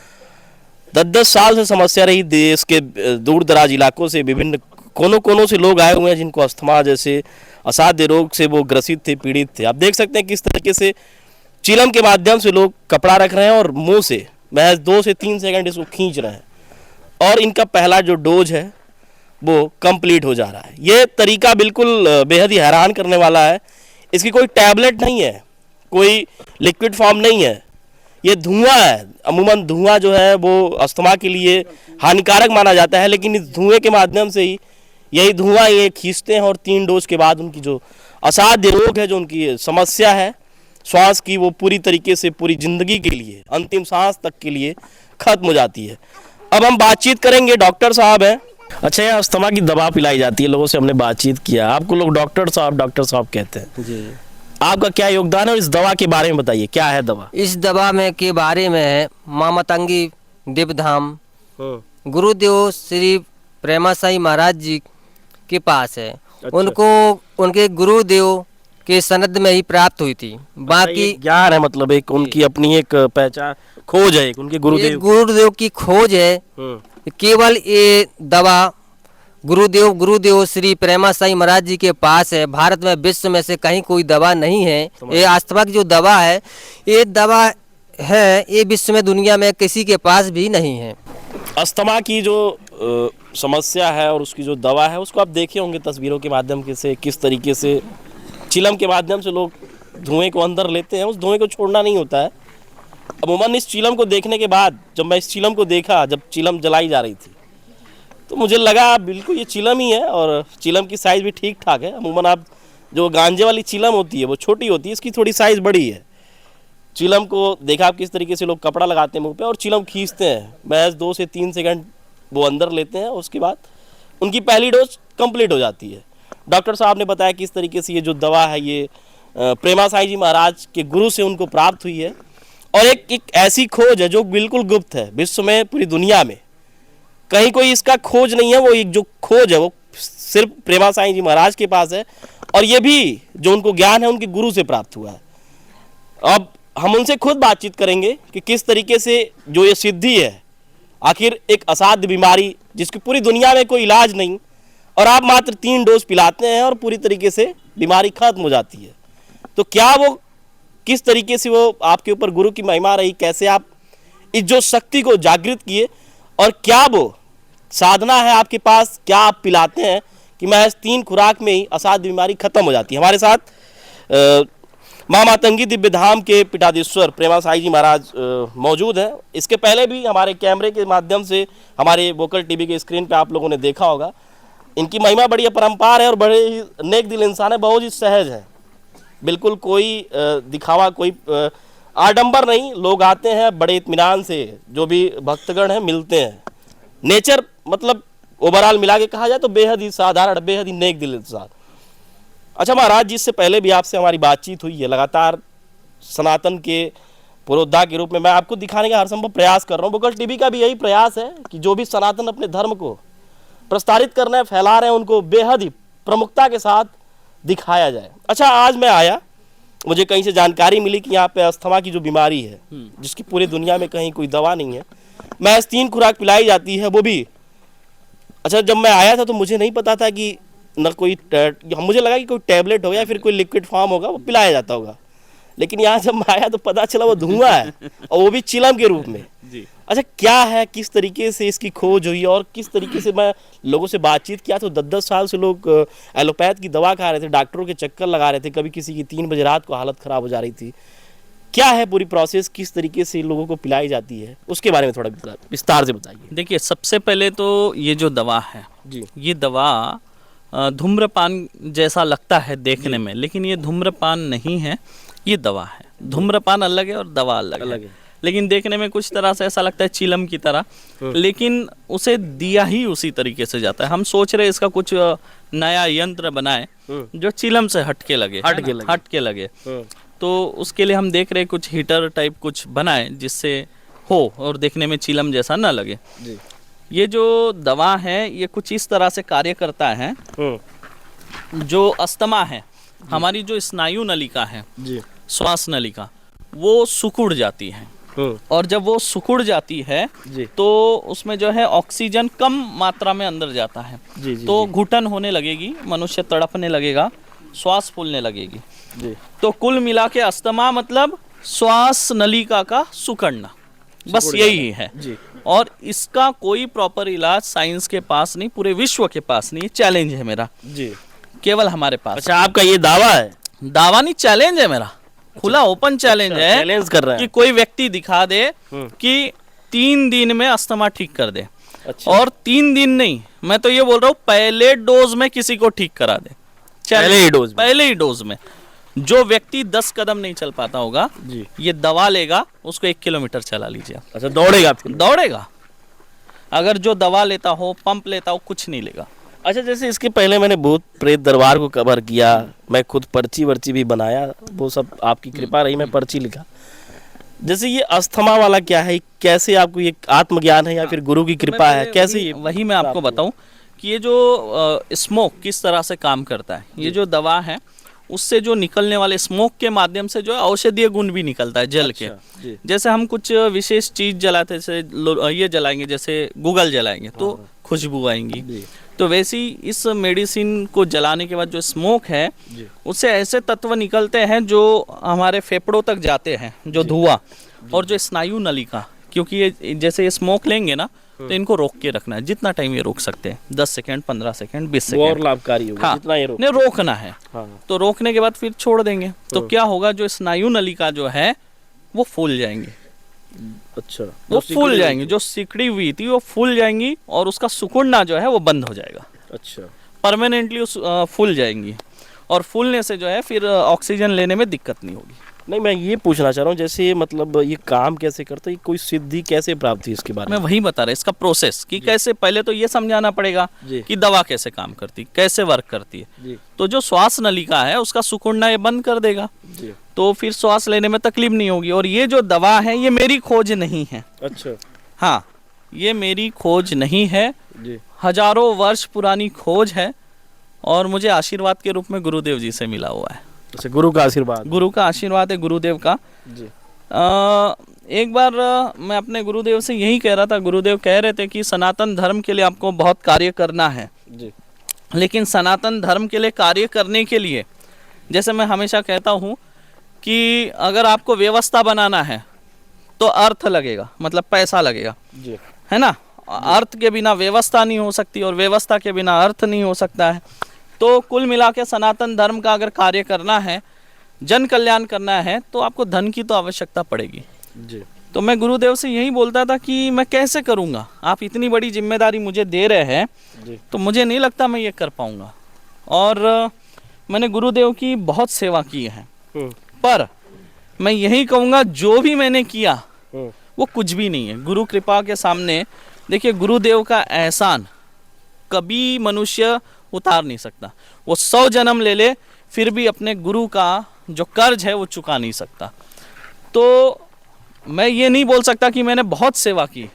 10-10 साल से समस्या रही, देश के दूर दराज इलाकों से विभिन्न कोनों से लोग आए हुए हैं जिनको अस्थमा जैसे असाध्य रोग से वो ग्रसित थे, पीड़ित थे। आप देख सकते हैं किस तरीके से चिलम के माध्यम से लोग कपड़ा रख रहे हैं और मुंह से महज 2 से 3 सेकंड इसको खींच रहे हैं, और इनका पहला जो डोज है वो कंप्लीट हो जा रहा है। ये तरीका बिल्कुल बेहद ही हैरान करने वाला है। इसकी कोई टैबलेट नहीं है, कोई लिक्विड फॉर्म नहीं है, ये धुआं है। अमूमन धुआं जो है वो अस्थमा के लिए हानिकारक माना जाता है, लेकिन इस धुएं के माध्यम से ही यही धुआं ये खींचते हैं और 3 डोज के बाद उनकी जो असाध्य रोग है, जो उनकी समस्या है श्वास की, वो पूरी तरीके से पूरी जिंदगी के लिए, अंतिम सांस तक के लिए खत्म हो जाती है। अब हम बातचीत करेंगे, डॉक्टर साहब हैं। अच्छा, ये अस्थमा की दवा पिलाई जाती है, लोगों से हमने बातचीत किया, आपको लोग डॉक्टर साहब कहते हैं जी। आपका क्या योगदान है और इस दवा के बारे में बताइए, क्या है दवा? इस दवा में के बारे में है माँ मातंगी दिव्य धाम गुरुदेव श्री प्रेमा साई महाराज जी के पास है। अच्छा। उनको उनके गुरुदेव के सनद में ही प्राप्त हुई थी। बाकी ज्ञान है, मतलब एक उनकी अपनी एक पहचान, खोज है, एक उनके गुरुदेव की खोज है। केवल ये दवा गुरुदेव श्री प्रेमा साई महाराज जी के पास है। भारत में, विश्व में से कहीं कोई दवा नहीं है। ये अस्थमा की जो दवा है, ये दवा है, ये विश्व में, दुनिया में किसी के पास भी नहीं है। अस्थमा की जो समस्या है और उसकी जो दवा है, उसको आप देखे होंगे तस्वीरों के माध्यम से, किस तरीके से चिलम के माध्यम से लोग धुएं को अंदर लेते हैं, उस धुएं को छोड़ना नहीं होता है। अमूमन इस चिलम को देखने के बाद, जब मैं इस चिलम को देखा, जब चिलम जलाई जा रही थी, तो मुझे लगा बिल्कुल ये चिलम ही है, और चिलम की साइज़ भी ठीक ठाक है। अमूमन आप जो गांजे वाली चिलम होती है वो छोटी होती है, इसकी थोड़ी साइज़ बड़ी है। चिलम को देखा आप किस तरीके से लोग कपड़ा लगाते हैं मुंह पे और चिलम खींचते हैं, महज 2 से 3 सेकंड वो अंदर लेते हैं, उसके बाद उनकी पहली डोज कंप्लीट हो जाती है। डॉक्टर साहब ने बताया किस तरीके से ये जो दवा है, ये प्रेमा साई जी महाराज के गुरु से उनको प्राप्त हुई है, और एक ऐसी खोज है जो बिल्कुल गुप्त है। विश्व में, पूरी दुनिया में कहीं कोई इसका खोज नहीं है। वो एक जो खोज है वो सिर्फ प्रेमा साई जी महाराज के पास है, और ये भी जो उनको ज्ञान है उनके गुरु से प्राप्त हुआ है। अब हम उनसे खुद बातचीत करेंगे कि किस तरीके से जो ये सिद्धि है, आखिर एक असाध्य बीमारी जिसकी पूरी दुनिया में कोई इलाज नहीं, और आप मात्र 3 डोज पिलाते हैं और पूरी तरीके से बीमारी खत्म हो जाती है, तो क्या वो किस तरीके से वो आपके ऊपर गुरु की महिमा रही, कैसे आप इस जो शक्ति को जागृत किए, और क्या वो साधना है आपके पास, क्या आप पिलाते हैं कि महज 3 खुराक में ही असाध्य बीमारी खत्म हो जाती है। हमारे साथ माँ मातंगी दिव्य धाम के पीठाधीश्वर प्रेमा साई जी महाराज मौजूद हैं। इसके पहले भी हमारे कैमरे के माध्यम से, हमारे वोकल टीवी के स्क्रीन पे आप लोगों ने देखा होगा। इनकी महिमा बड़ी अपरंपार है और बड़े ही नेक दिल इंसान है, बहुत ही सहज है, बिल्कुल कोई दिखावा, कोई आडंबर नहीं। लोग आते हैं बड़े इत्मीनान से, जो भी भक्तगण हैं मिलते हैं। नेचर मतलब ओवरऑल मिला के कहा जाए तो बेहद ही साधारण, बेहद ही नेक दिल इंसान। अच्छा महाराज जी, इससे पहले भी आपसे हमारी बातचीत हुई है। लगातार सनातन के पुरोधा के रूप में मैं आपको दिखाने का हर संभव प्रयास कर रहा हूँ। वोकल टीवी का भी यही प्रयास है कि जो भी सनातन अपने धर्म को प्रस्तारित कर रहे हैं, फैला रहे हैं, उनको बेहद ही प्रमुखता के साथ दिखाया जाए। अच्छा, आज मैं आया, मुझे कहीं से जानकारी मिली कि यहाँ पे अस्थमा की जो बीमारी है, जिसकी पूरी दुनिया में कहीं कोई दवा नहीं है, महज 3 खुराक पिलाई जाती है, वो भी। अच्छा, जब मैं आया था तो मुझे नहीं पता था कि न कोई, मुझे लगा कि कोई टैबलेट होगा या फिर कोई लिक्विड फॉर्म होगा, वो पिलाया जाता होगा, लेकिन यहाँ जब मैं आया तो पता चला वो धुआं है, और वो भी चिलम के रूप में जी। अच्छा, क्या है, किस तरीके से इसकी खोज हुई, और किस तरीके से मैं लोगों से बातचीत किया तो 10-10 साल से लोग एलोपैथ की दवा खा रहे थे, डॉक्टरों के चक्कर लगा रहे थे, कभी किसी की 3 बजे रात को हालत खराब हो जा रही थी। क्या है पूरी प्रोसेस, किस तरीके से लोगों को पिलाई जाती है, उसके बारे में थोड़ा विस्तार से बताइए। देखिए, सबसे पहले तो ये जो दवा है जी, ये दवा धूम्रपान जैसा लगता है देखने में, लेकिन ये धूम्रपान नहीं है, ये दवा है। धूम्रपान अलग है और दवा अलग है। लेकिन देखने में कुछ तरह से ऐसा लगता है चिलम की तरह, लेकिन उसे दिया ही उसी तरीके से जाता है। हम सोच रहे इसका कुछ नया यंत्र बनाए जो चिलम से हटके लगे, तो उसके लिए हम देख रहे कुछ हीटर टाइप कुछ बनाए जिससे हो और देखने में चिलम जैसा ना लगे जी। ये जो दवा है ये कुछ इस तरह से कार्य करता है, जो अस्थमा है, हमारी जो स्नायु नलिका है जी, श्वास नलिका, वो सिकुड़ जाती है, और जब वो सिकुड़ जाती है तो उसमें जो है ऑक्सीजन कम मात्रा में अंदर जाता है जी, तो घुटन होने लगेगी, मनुष्य तड़पने लगेगा, श्वास फूलने लगेगी जी। तो कुल मिला के अस्थमा मतलब श्वास नलिका का सिकुड़ना, बस यही है जी। और इसका कोई प्रॉपर इलाज साइंस के पास नहीं, पूरे विश्व के पास नहीं। चैलेंज है मेरा जी, केवल हमारे पास। अच्छा, आपका ये दावा है? दावा नहीं, चैलेंज है मेरा, खुला ओपन चैलेंज है। चैलेंज कर रहा है कि कोई व्यक्ति दिखा दे कि 3 दिन में अस्थमा ठीक कर दे। अच्छा। और 3 दिन नहीं, मैं तो ये बोल रहा हूँ पहले डोज में किसी को ठीक करा दे, पहले ही डोज में। जो व्यक्ति 10 कदम नहीं चल पाता होगा जी, ये दवा लेगा, उसको 1 किलोमीटर चला लीजिए। अच्छा, दौड़ेगा। अगर जो दवा लेता हो, पंप लेता हो, कुछ नहीं लेगा। अच्छा, जैसे इसके पहले मैंने भूत प्रेत दरबार को कवर किया, मैं खुद पर्ची भी बनाया, वो सब आपकी कृपा रही, मैं पर्ची लिखा। जैसे ये अस्थमा वाला क्या है, कैसे आपको ये आत्मज्ञान है या फिर गुरु की कृपा है, कैसे ये? वही मैं आपको बताऊं कि ये जो स्मोक किस तरह से काम करता है। ये जो दवा है उससे जो निकलने वाले स्मोक के माध्यम से जो है औषधीय गुण भी निकलता है जल जी। के। जैसे हम कुछ विशेष चीज जलाते, जैसे ये जलाएंगे, जैसे गूगल जलाएंगे तो खुशबू आएंगी, तो वैसी इस मेडिसिन को जलाने के बाद जो स्मोक है उससे ऐसे तत्व निकलते हैं जो हमारे फेफड़ों तक जाते हैं, जो धुआं, और जो स्नायु नलिका, क्योंकि ये जैसे ये स्मोक लेंगे ना तो इनको रोक के रखना है, जितना टाइम ये रोक सकते हैं, 10 सेकंड, 15 सेकंड, 20 सेकंड, और लाभकारी होगा। हाँ, जितना ये नहीं रोकना है। तो रोकने के बाद फिर छोड़ देंगे तो क्या होगा, जो स्नायु नलिका जो है वो फूल जाएंगी। अच्छा, वो फूल जाएंगी, जो सिकड़ी हुई थी वो फूल जाएंगी और उसका सिकुड़ना जो है वो बंद हो जाएगा। अच्छा, परमानेंटली फूल जाएंगी और फूलने से जो है फिर ऑक्सीजन लेने में दिक्कत नहीं होगी। नहीं, मैं ये पूछना चाह रहा हूँ, जैसे मतलब ये काम कैसे करता है, कोई सिद्धि कैसे प्राप्त हुई इसके बारे मैं वही बता रहा, इसका प्रोसेस कि कैसे, पहले तो ये समझाना पड़ेगा कि दवा कैसे काम करती, कैसे वर्क करती है। तो जो श्वास नलिका है उसका सिकुड़ना ये बंद कर देगा, तो फिर श्वास लेने में तकलीफ नहीं होगी। और ये जो दवा है ये मेरी खोज नहीं है। अच्छा, हाँ, ये मेरी खोज नहीं है, हजारों वर्ष पुरानी खोज है और मुझे आशीर्वाद के रूप में गुरुदेव जी से मिला हुआ है। अच्छा, गुरु का आशीर्वाद, गुरु का आशीर्वाद है, गुरुदेव का जी। एक बार मैं अपने गुरुदेव से यही कह रहा था, गुरुदेव कह रहे थे कि सनातन धर्म के लिए आपको बहुत कार्य करना है जी। लेकिन सनातन धर्म के लिए कार्य करने के लिए, जैसे मैं हमेशा कहता हूँ कि अगर आपको व्यवस्था बनाना है तो अर्थ लगेगा, मतलब पैसा लगेगा जी। है ना। अर्थ के बिना व्यवस्था नहीं हो सकती और व्यवस्था के बिना अर्थ नहीं हो सकता है। तो कुल मिला के सनातन धर्म का अगर कार्य करना है, जन कल्याण करना है, तो आपको धन की तो आवश्यकता पड़ेगी जी। तो मैं गुरुदेव से यही बोलता था कि मैं कैसे करूँगा, आप इतनी बड़ी जिम्मेदारी मुझे दे रहे हैं तो मुझे नहीं लगता मैं ये कर पाऊँगा। और मैंने गुरुदेव की बहुत सेवा की है, पर मैं यही कहूँगा जो भी मैंने किया वो कुछ भी नहीं है गुरु कृपा के सामने। देखिए, गुरुदेव का एहसान कभी मनुष्य उतार नहीं सकता। वो 100 जन्म ले ले फिर भी अपने गुरु का जो कर्ज है वो चुका नहीं सकता। तो मैं ये नहीं बोल सकता कि मैंने बहुत सेवा की,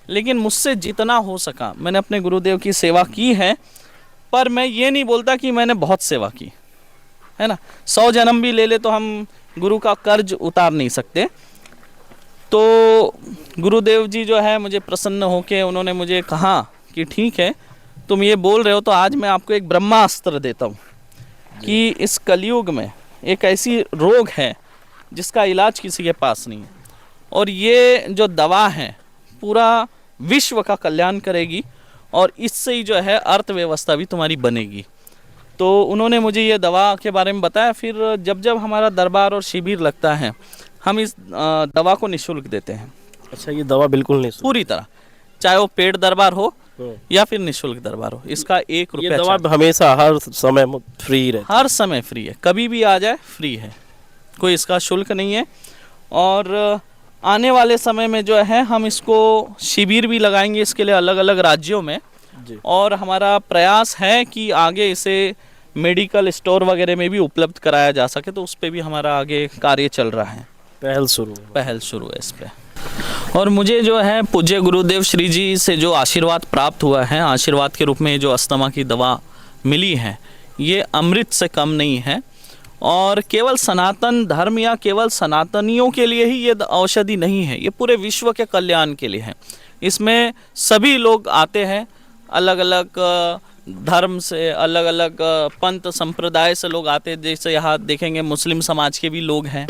लेकिन मुझसे जितना हो सका मैंने अपने गुरुदेव की सेवा की है। पर मैं ये नहीं बोलता कि मैंने बहुत सेवा की है ना। 100 जन्म भी ले ले तो हम गुरु का कर्ज उतार नहीं सकते। तो गुरुदेव जी जो है मुझे प्रसन्न होके उन्होंने मुझे कहा कि ठीक है, तुम ये बोल रहे हो तो आज मैं आपको एक ब्रह्मास्त्र देता हूँ कि इस कलयुग में एक ऐसी रोग है जिसका इलाज किसी के पास नहीं है, और ये जो दवा है पूरा विश्व का कल्याण करेगी और इससे ही जो है अर्थव्यवस्था भी तुम्हारी बनेगी। तो उन्होंने मुझे ये दवा के बारे में बताया। फिर जब जब हमारा दरबार और शिविर लगता है हम इस दवा को निःशुल्क देते हैं। अच्छा, ये दवा बिल्कुल निःशुल्क पूरी तरह, चाहे वो पेड दरबार हो या फिर निःशुल्क दरबार हो, इसका 1 रुपया। ये दवा हमेशा हर समय फ्री है? हर समय फ्री है, कभी भी आ जाए फ्री है, कोई इसका शुल्क नहीं है। और आने वाले समय में जो है हम इसको शिविर भी लगाएंगे इसके लिए अलग अलग राज्यों में, और हमारा प्रयास है कि आगे इसे मेडिकल स्टोर वगैरह में भी उपलब्ध कराया जा सके। तो उस पर भी हमारा आगे कार्य चल रहा है, पहल शुरू है इस पे। और मुझे जो है पूज्य गुरुदेव श्री जी से जो आशीर्वाद प्राप्त हुआ है, आशीर्वाद के रूप में जो अस्थमा की दवा मिली है, ये अमृत से कम नहीं है। और केवल सनातन धर्म या केवल सनातनियों के लिए ही ये औषधि नहीं है, ये पूरे विश्व के कल्याण के लिए है। इसमें सभी लोग आते हैं, अलग अलग धर्म से, अलग अलग पंथ संप्रदाय से लोग आते हैं। जैसे यहाँ देखेंगे मुस्लिम समाज के भी लोग हैं,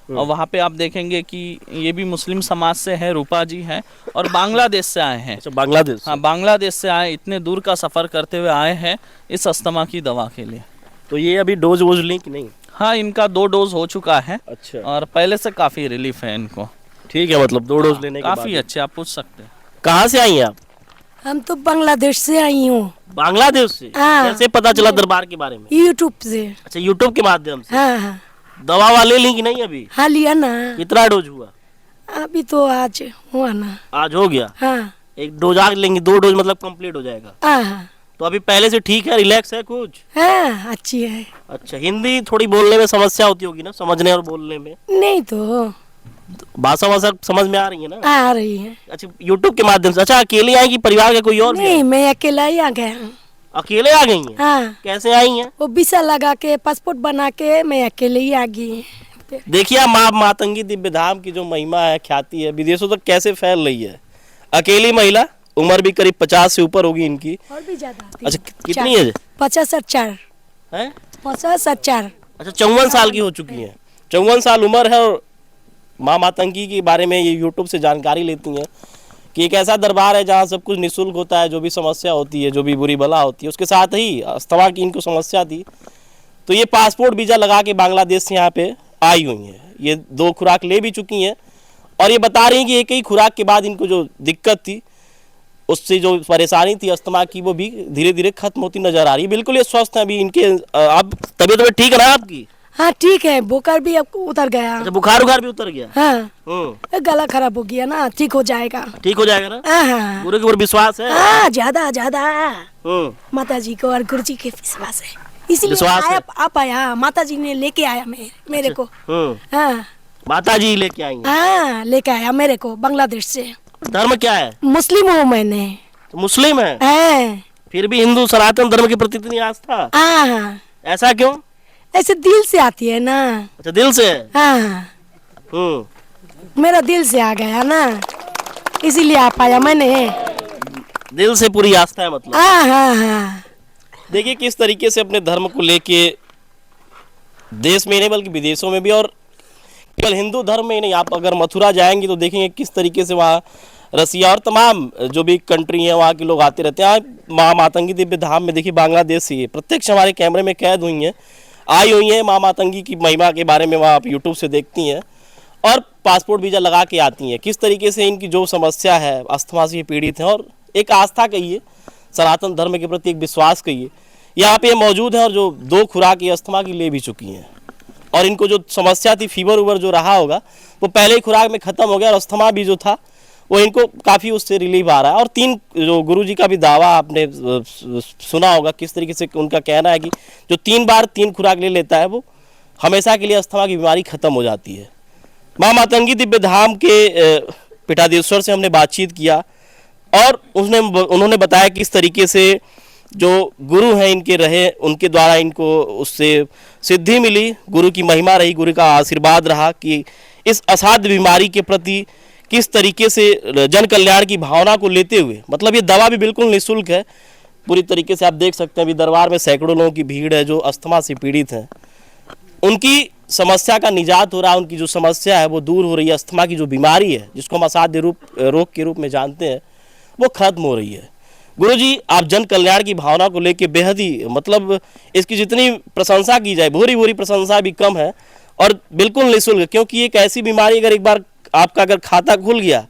और वहाँ पे आप देखेंगे कि ये भी मुस्लिम समाज से है, रूपा जी हैं, और बांग्लादेश से आए हैं। अच्छा, बांग्लादेश? हाँ, बांग्लादेश से आए, इतने दूर का सफ़र करते हुए आए हैं इस अस्थमा की दवा के लिए। तो ये अभी डोज वोज ली कि नहीं? हाँ, इनका 2 डोज हो चुका है। अच्छा। और पहले से काफ़ी रिलीफ है इनको। ठीक है, मतलब 2 डोज लेने के बाद काफ़ी अच्छे, आप पूछ सकते हैं। कहाँ से आई हैं आप? हम तो बांग्लादेश से आई हूँ। बांग्लादेश से? हाँ। कैसे पता चला दरबार के बारे में? यूट्यूब से। अच्छा, यूट्यूब के माध्यम से? हाँ हाँ। दवा वाले ली कि नहीं अभी? हाँ, लिया ना। कितना डोज हुआ? अभी तो आज हुआ ना। आज हो गया? हाँ। 1 डोज आगे लेंगे, 2 डोज मतलब कंप्लीट हो जाएगा। हाँ। तो अभी पहले से ठीक है, रिलैक्स है कुछ? हाँ, अच्छी है। अच्छा, हिंदी थोड़ी बोलने में समस्या होती होगी ना, समझने और बोलने में? नहीं तो भाषा समझ में आ रही है ना? आ रही है। अच्छा, यूट्यूब के माध्यम से। अच्छा, अकेले आई कि परिवार का कोई और? नहीं, मैं अकेला ही आ गया हूँ। अकेले आ गई हैं? हाँ। कैसे आई हैं? वो वीसा लगा के पासपोर्ट बना के मैं अकेले ही आ गई। देखिए माँ मातंगी दिव्य धाम की जो महिमा है, ख्याति है, विदेशों तक कैसे फैल रही है। अकेली महिला, उम्र भी करीब 50 से ऊपर होगी इनकी। और भी ज्यादा। अच्छा कितनी है? 54 है 54। अच्छा 54 साल की हो चुकी हैं। 54 साल उम्र है और माँ मातंगी के बारे में ये यूट्यूब से जानकारी लेती हैं कि एक ऐसा दरबार है जहाँ सब कुछ निःशुल्क होता है, जो भी समस्या होती है, जो भी बुरी बला होती है। उसके साथ ही अस्थमा की इनको समस्या थी, तो ये पासपोर्ट वीज़ा लगा के बांग्लादेश से यहाँ पे आई हुई हैं। ये 2 खुराक ले भी चुकी हैं और ये बता रही हैं कि एक ही खुराक के बाद इनको जो दिक्कत थी, उससे जो परेशानी थी अस्थमा की, वो भी धीरे धीरे खत्म होती नजर आ रही है। बिल्कुल ये स्वस्थ है अभी इनके। अब तबीयत ठीक है ना आपकी? हाँ ठीक है, बुखार भी अब उतर गया। अच्छा बुखार भी उतर गया? हाँ। गला खराब हो गया ना, ठीक हो जाएगा। ठीक हो जाएगा ना? हाँ। गुरु के ऊपर विश्वास है? हाँ ज्यादा माता जी को और गुरु जी के विश्वास है, इसलिए आप आया। माता जी ने लेके आया मेरे को। हाँ माता जी लेके आई? हाँ लेके आया मेरे को बांग्लादेश से। धर्म क्या है? मुस्लिम हूँ मैंने। तो मुस्लिम है? फिर भी हिंदू सनातन धर्म के प्रति इतनी आस्था? हाँ। ऐसा क्यों? ऐसे दिल से आती है ना। अच्छा दिल से? हाँ। मेरा दिल से आ गया ना, इसीलिए आ पाया मैंने। दिल से पूरी आस्था है मतलब? हाँ हाँ हाँ। देखिए किस तरीके से अपने धर्म को लेके देश में नहीं बल्कि विदेशों में भी, और केवल हिंदू धर्म में नहीं, आप अगर मथुरा जाएंगे तो देखेंगे किस तरीके से वहाँ रसिया और तमाम जो भी कंट्री है वहाँ के लोग आते रहते हैं। माँ मातंगी दिव्य धाम में देखिए बांग्लादेश से प्रत्यक्ष हमारे कैमरे में कैद हुई हैं, आई हुई हैं। माँ मातंगी की महिमा के बारे में वहाँ आप यूट्यूब से देखती हैं और पासपोर्ट वीज़ा लगा के आती हैं। किस तरीके से इनकी जो समस्या है, अस्थमा से पीड़ित हैं और एक आस्था कहिए, सनातन धर्म के प्रति एक विश्वास कहिए, यहाँ पे मौजूद है और जो 2 खुराक ये अस्थमा की ले भी चुकी हैं। और इनको जो समस्या थी, फीवर उवर जो रहा होगा, वो पहले ही खुराक में ख़त्म हो गया और अस्थमा भी जो था वो इनको काफ़ी उससे रिलीफ आ रहा है। और 3 जो गुरुजी का भी दावा आपने सुना होगा, किस तरीके से उनका कहना है कि जो 3 बार 3 खुराक ले लेता है वो हमेशा के लिए अस्थमा की बीमारी ख़त्म हो जाती है। माँ मातंगी दिव्य धाम के पीठाधीश्वर से हमने बातचीत किया और उन्होंने बताया किस तरीके से जो गुरु हैं इनके रहे, उनके द्वारा इनको उससे सिद्धि मिली, गुरु की महिमा रही, गुरु का आशीर्वाद रहा कि इस असाध्य बीमारी के प्रति किस तरीके से जन कल्याण की भावना को लेते हुए, मतलब ये दवा भी बिल्कुल निःशुल्क है पूरी तरीके से। आप देख सकते हैं अभी दरबार में सैकड़ों लोगों की भीड़ है जो अस्थमा से पीड़ित हैं। उनकी समस्या का निजात हो रहा है, उनकी जो समस्या है वो दूर हो रही है। अस्थमा की जो बीमारी है जिसको हम असाध्य रोग के रूप में जानते हैं वो खत्म हो रही है। गुरुजी आप जन कल्याण की भावना को लेके बेहद ही, मतलब इसकी जितनी प्रशंसा की जाए भूरी भूरी प्रशंसा भी कम है और बिल्कुल निःशुल्क, क्योंकि एक ऐसी बीमारी अगर एक बार आपका अगर खाता खुल गया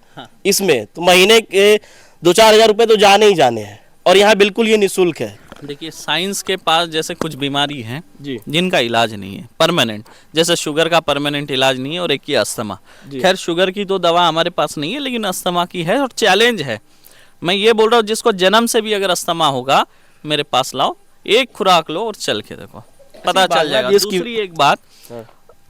इसमें तो महीने के 2-4 हज़ार रुपये तो जाने ही जाने हैं और यहाँ बिल्कुल ये निःशुल्क है। देखिए साइंस के पास जैसे कुछ बीमारी हैं जिनका इलाज नहीं है परमानेंट, जैसे शुगर का परमानेंट इलाज नहीं है और एक ही अस्थमा। खैर शुगर की तो दवा हमारे पास नहीं है लेकिन अस्थमा की है और चैलेंज है। मैं ये बोल रहा हूँ जिसको जन्म से भी अगर अस्थमा होगा मेरे पास लाओ, 1 खुराक लो और चल के देखो, पता चल जाएगा। दूसरी एक बात,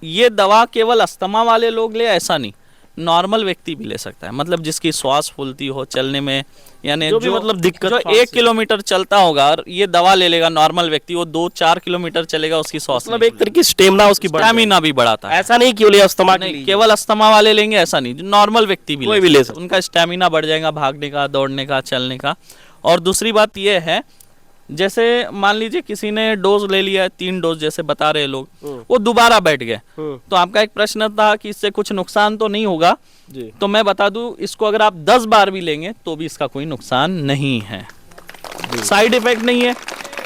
ये दवा केवल अस्थमा वाले लोग ले ऐसा नहीं, नॉर्मल व्यक्ति भी ले सकता है। मतलब जिसकी श्वास फूलती हो चलने में, यानी जो मतलब दिक्कत, जो 1 किलोमीटर चलता होगा और ये दवा ले लेगा नॉर्मल व्यक्ति, वो 2-4 किलोमीटर चलेगा, उसकी श्वास मतलब एक तरीके स्टेमिना उसकी स्टेमिना भी बढ़ाता है। ऐसा नहीं केवल अस्थमा नहीं, केवल अस्थमा वाले लेंगे ऐसा नहीं, नॉर्मल व्यक्ति भी ले सकता, उनका स्टेमिना बढ़ जाएगा भागने का, दौड़ने का, चलने का। और दूसरी बात ये है, जैसे मान लीजिए किसी ने डोज ले लिया, 3 डोज जैसे बता रहे लोग, वो दोबारा बैठ गए, तो आपका एक प्रश्न था कि इससे कुछ नुकसान तो नहीं होगा जी। तो मैं बता दूं इसको अगर आप 10 बार भी लेंगे तो भी इसका कोई नुकसान नहीं है, साइड इफेक्ट नहीं है,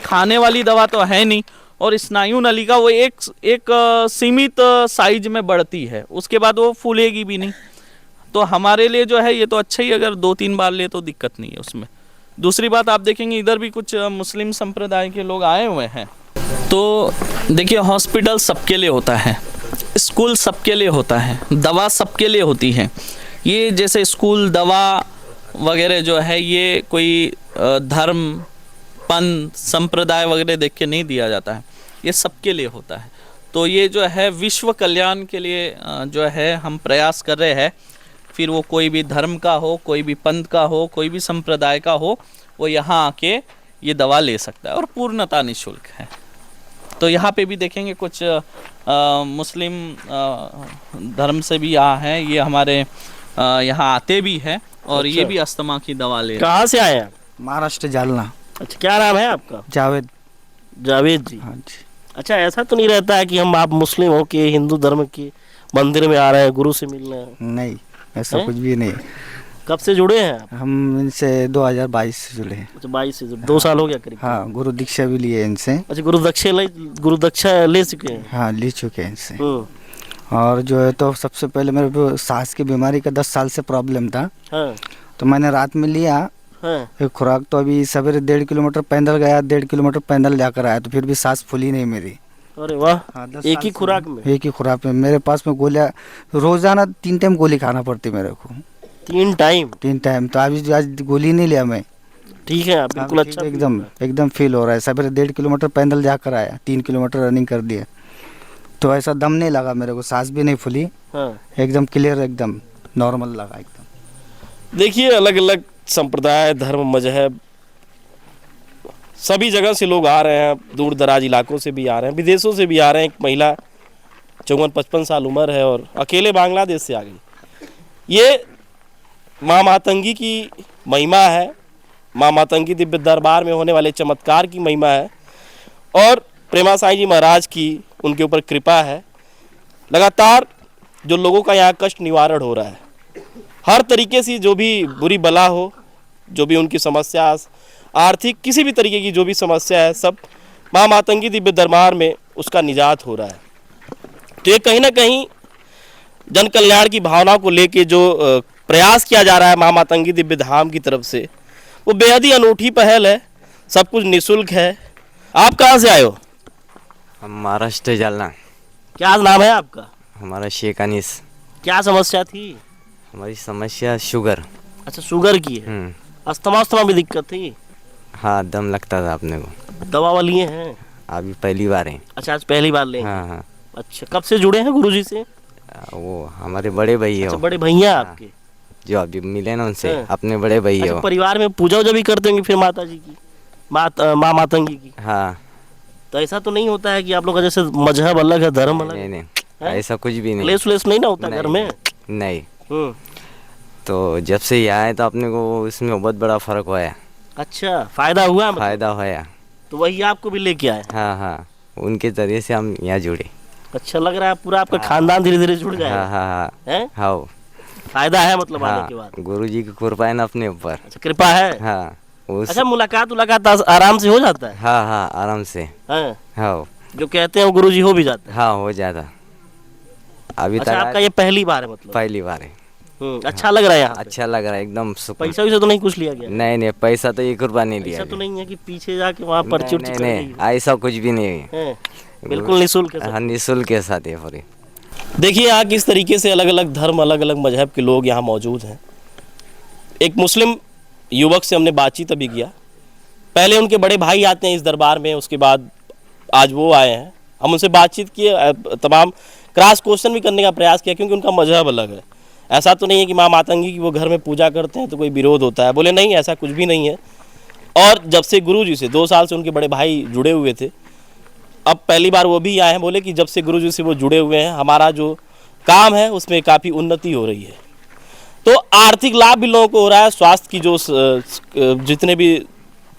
खाने वाली दवा तो है नहीं। और स्नायु नलिका वो एक सीमित साइज में बढ़ती है, उसके बाद वो फूलेगी भी नहीं। तो हमारे लिए जो है ये तो अच्छा ही, अगर 2-3 बार ले तो दिक्कत नहीं है उसमें। दूसरी बात आप देखेंगे इधर भी कुछ मुस्लिम संप्रदाय के लोग आए हुए हैं। तो देखिए हॉस्पिटल सबके लिए होता है, स्कूल सबके लिए होता है, दवा सबके लिए होती है। ये जैसे स्कूल दवा वगैरह जो है ये कोई धर्म पंथ संप्रदाय वगैरह देख के नहीं दिया जाता है, ये सबके लिए होता है। तो ये जो है विश्व कल्याण के लिए जो है हम प्रयास कर रहे हैं, फिर वो कोई भी धर्म का हो, कोई भी पंथ का हो, कोई भी संप्रदाय का हो, वो यहाँ आके ये दवा ले सकता है और पूर्णतः निःशुल्क है। तो यहाँ पे भी देखेंगे कुछ मुस्लिम धर्म से भी यहाँ हैं, ये हमारे यहाँ आते भी हैं और ये भी अस्थमा की दवा ले। कहाँ से आए आप? महाराष्ट्र जालना। अच्छा, क्या नाम है आपका? जावेद। जावेद जी। हाँ जी। अच्छा, ऐसा तो नहीं रहता है कि आप मुस्लिम हो के हिंदू धर्म के मंदिर में आ रहे हैं, गुरु से मिल रहे हैं? नहीं, ऐसा कुछ भी नहीं। कब से जुड़े हैं आप? हम इनसे 2022 से जुड़े हैं। अच्छा, 22 से 2 साल हो गया करीब। हाँ, गुरु दीक्षा भी लिए इनसे। अच्छा, गुरुदक्षा ले चुके हैं? हाँ, ले चुके हैं इनसे। और जो है तो सबसे पहले मेरे को सांस की बीमारी का 10 साल से प्रॉब्लम था। हाँ। तो मैंने रात में लिया। हाँ। एक खुराक, तो अभी सवेरे 1.5 किलोमीटर पैदल गया, 1.5 किलोमीटर पैदल जाकर आया, तो फिर भी सांस फूली नहीं मेरी। अरे वाह। हाँ, एक ही खुराक में? एक ही खुराक में। मेरे पास में गोलियां रोजाना 3 टाइम गोली खाना पड़ती मेरे को। 3 टाइम? 3 टाइम। तो अभी आज गोली नहीं लिया मैं। ठीक है, बिल्कुल अच्छा, एकदम फील हो रहा है। सवेरे 1.5 किलोमीटर पैदल जाकर आया, 3 किलोमीटर रनिंग कर दिया, तो ऐसा दम नहीं लगा मेरे को, सांस भी नहीं फूली। हाँ। एकदम क्लियर, एकदम नॉर्मल लगा एकदम। देखिए, अलग अलग संप्रदाय, धर्म, मजहब, सभी जगह से लोग आ रहे हैं, दूर दराज इलाकों से भी आ रहे हैं, विदेशों से भी आ रहे हैं। एक महिला 54-55 साल उम्र है और अकेले बांग्लादेश से आ गई। ये माँ मातंगी की महिमा है, माँ मातंगी दिव्य दरबार में होने वाले चमत्कार की महिमा है और प्रेमा साईं जी महाराज की उनके ऊपर कृपा है। लगातार जो लोगों का यहाँ कष्ट निवारण हो रहा है, हर तरीके से जो भी बुरी बला हो, जो भी उनकी समस्या, आर्थिक किसी भी तरीके की जो भी समस्या है, सब माँ मातंगी दिव्य दरबार में उसका निजात हो रहा है। तो ये कहीं ना कहीं जन कल्याण की भावना को लेके जो प्रयास किया जा रहा है माँ मातंगी दिव्य धाम की तरफ से, वो बेहद ही अनूठी पहल है। सब कुछ निःशुल्क है। आप कहाँ से आए हो? हम महाराष्ट्र जालना। क्या नाम है आपका? हमारा शेख अनीस। क्या समस्या थी? हमारी समस्या शुगर। अच्छा, शुगर की है। अस्थमा में दिक्कत थी? हाँ, दम लगता था अपने को। दवा लिए हैं? अभी पहली बार है। अच्छा, आज पहली बार ले? हाँ हाँ। अच्छा, कब से जुड़े हैं गुरुजी से? वो हमारे बड़े भैया। अच्छा, बड़े भैया आपके जो अभी मिले ना उनसे, अपने बड़े भैया। अच्छा, परिवार में पूजा वूजा भी करते होंगे फिर माता जी की, माँ मातंगी की? हाँ। तो ऐसा तो नहीं होता है कि आप लोग का जैसे मजहब अलग है, धर्म अलग? नहीं, ऐसा कुछ भी नहीं। क्लेश व्लेश नहीं ना होता घर में? नहीं। तो जब से ये आए तो अपने को इसमें बहुत बड़ा फर्क हुआ है। अच्छा, फायदा हुआ? फायदा हुआ। तो वही आपको भी लेके आए? हाँ हाँ, उनके जरिए से हम यहाँ जुड़े। अच्छा लग रहा है, पूरा आपका खानदान धीरे धीरे जुड़ जाएगा। हाँ हाँ हाँ। हाँ, फायदा है मतलब आने के बाद? गुरु जी की कृपा है ना अपने ऊपर। अच्छा, कृपा है। हाँ। अच्छा, मुलाकात आराम से हो जाता है? हाँ हाँ, आराम से। हाँ, जो कहते हैं वो गुरु जी हो भी जाता है? हाँ, हो जाता। अभी तक आपका ये पहली बार है? मतलब पहली बार है। अच्छा लग रहा है यहाँ? अच्छा लग रहा है एकदम। पैसा वैसा तो नहीं कुछ लिया गया? नहीं, पैसा तो 1 रुपया नहीं लिया। ऐसा तो नहीं है कि पीछे जाके वहाँ पर्ची उर्ची? नहीं, ऐसा कुछ भी नहीं है। बिल्कुल निःशुल्क है। हाँ, निःशुल्क के साथ है पूरी। देखिए यहाँ किस तरीके से अलग अलग धर्म, अलग अलग मजहब के लोग यहाँ मौजूद हैं। एक मुस्लिम युवक से हमने बातचीत अभी किया। पहले उनके बड़े भाई आते हैं इस दरबार में, उसके बाद आज वो आए हैं। हम उनसे बातचीत किए, तमाम क्रॉस क्वेश्चन भी करने का प्रयास किया, क्योंकि उनका मजहब अलग है। ऐसा तो नहीं है कि माँ मातंगी की वो घर में पूजा करते हैं तो कोई विरोध होता है। बोले नहीं, ऐसा कुछ भी नहीं है। और जब से गुरुजी से 2 साल से उनके बड़े भाई जुड़े हुए थे, अब पहली बार वो भी आए हैं। बोले कि जब से गुरुजी से वो जुड़े हुए हैं, हमारा जो काम है उसमें काफ़ी उन्नति हो रही है। तो आर्थिक लाभ भी लोगों को हो रहा है। स्वास्थ्य की जो जितने भी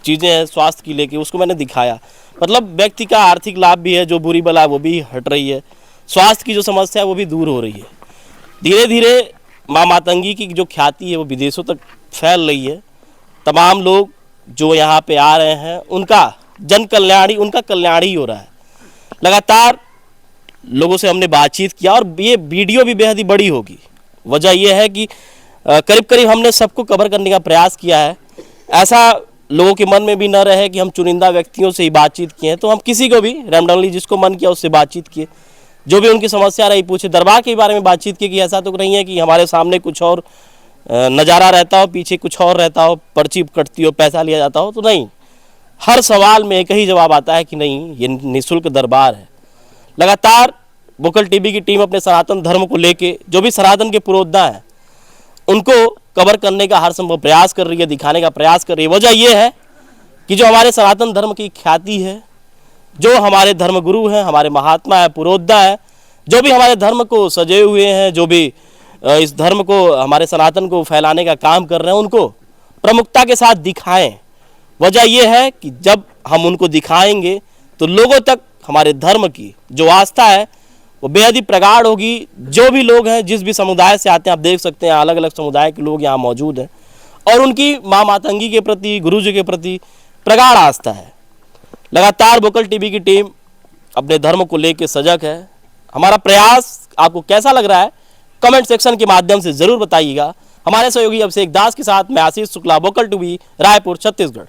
चीज़ें हैं स्वास्थ्य की लेके, उसको मैंने दिखाया। मतलब व्यक्ति का आर्थिक लाभ भी है, जो बुरी बला वो भी हट रही है, स्वास्थ्य की जो समस्या है वो भी दूर हो रही है। धीरे धीरे माँ मातंगी की जो ख्याति है वो विदेशों तक फैल रही है। तमाम लोग जो यहाँ पे आ रहे हैं उनका जन कल्याण ही, उनका कल्याण ही हो रहा है। लगातार लोगों से हमने बातचीत किया और ये वीडियो भी बेहद ही बड़ी होगी। वजह यह है कि करीब करीब हमने सबको कवर करने का प्रयास किया है। ऐसा लोगों के मन में भी न रहे कि हम चुनिंदा व्यक्तियों से ही बातचीत किए हैं, तो हम किसी को भी रैंडमली जिसको मन किया उससे बातचीत किए, जो भी उनकी समस्या रही पूछे। दरबार के बारे में बातचीत की कि ऐसा तो नहीं है कि हमारे सामने कुछ और नज़ारा रहता हो, पीछे कुछ और रहता हो, पर्ची कटती हो, पैसा लिया जाता हो, तो नहीं। हर सवाल में एक ही जवाब आता है कि नहीं, ये निःशुल्क दरबार है। लगातार वोकल टीवी की टीम अपने सनातन धर्म को लेके, जो भी सनातन के पुरोधा हैं उनको कवर करने का हर संभव प्रयास कर रही है, दिखाने का प्रयास कर रही है। वजह यह है कि जो हमारे सनातन धर्म की ख्याति है, जो हमारे धर्मगुरु हैं, हमारे महात्मा है, पुरोधा है, जो भी हमारे धर्म को सजे हुए हैं, जो भी इस धर्म को, हमारे सनातन को फैलाने का काम कर रहे हैं, उनको प्रमुखता के साथ दिखाएं। वजह यह है कि जब हम उनको दिखाएंगे तो लोगों तक हमारे धर्म की जो आस्था है वो बेहद ही प्रगाढ़ होगी। जो भी लोग हैं, जिस भी समुदाय से आते हैं, आप देख सकते हैं अलग अलग समुदाय के लोग यहाँ मौजूद हैं और उनकी माँ मातंगी के प्रति, गुरु जी के प्रति प्रगाढ़ आस्था है। लगातार वोकल टीवी की टीम अपने धर्म को लेकर सजग है। हमारा प्रयास आपको कैसा लग रहा है कमेंट सेक्शन के माध्यम से जरूर बताइएगा। हमारे सहयोगी अभिषेक दास के साथ मैं आशीष शुक्ला, वोकल टीवी, रायपुर, छत्तीसगढ़।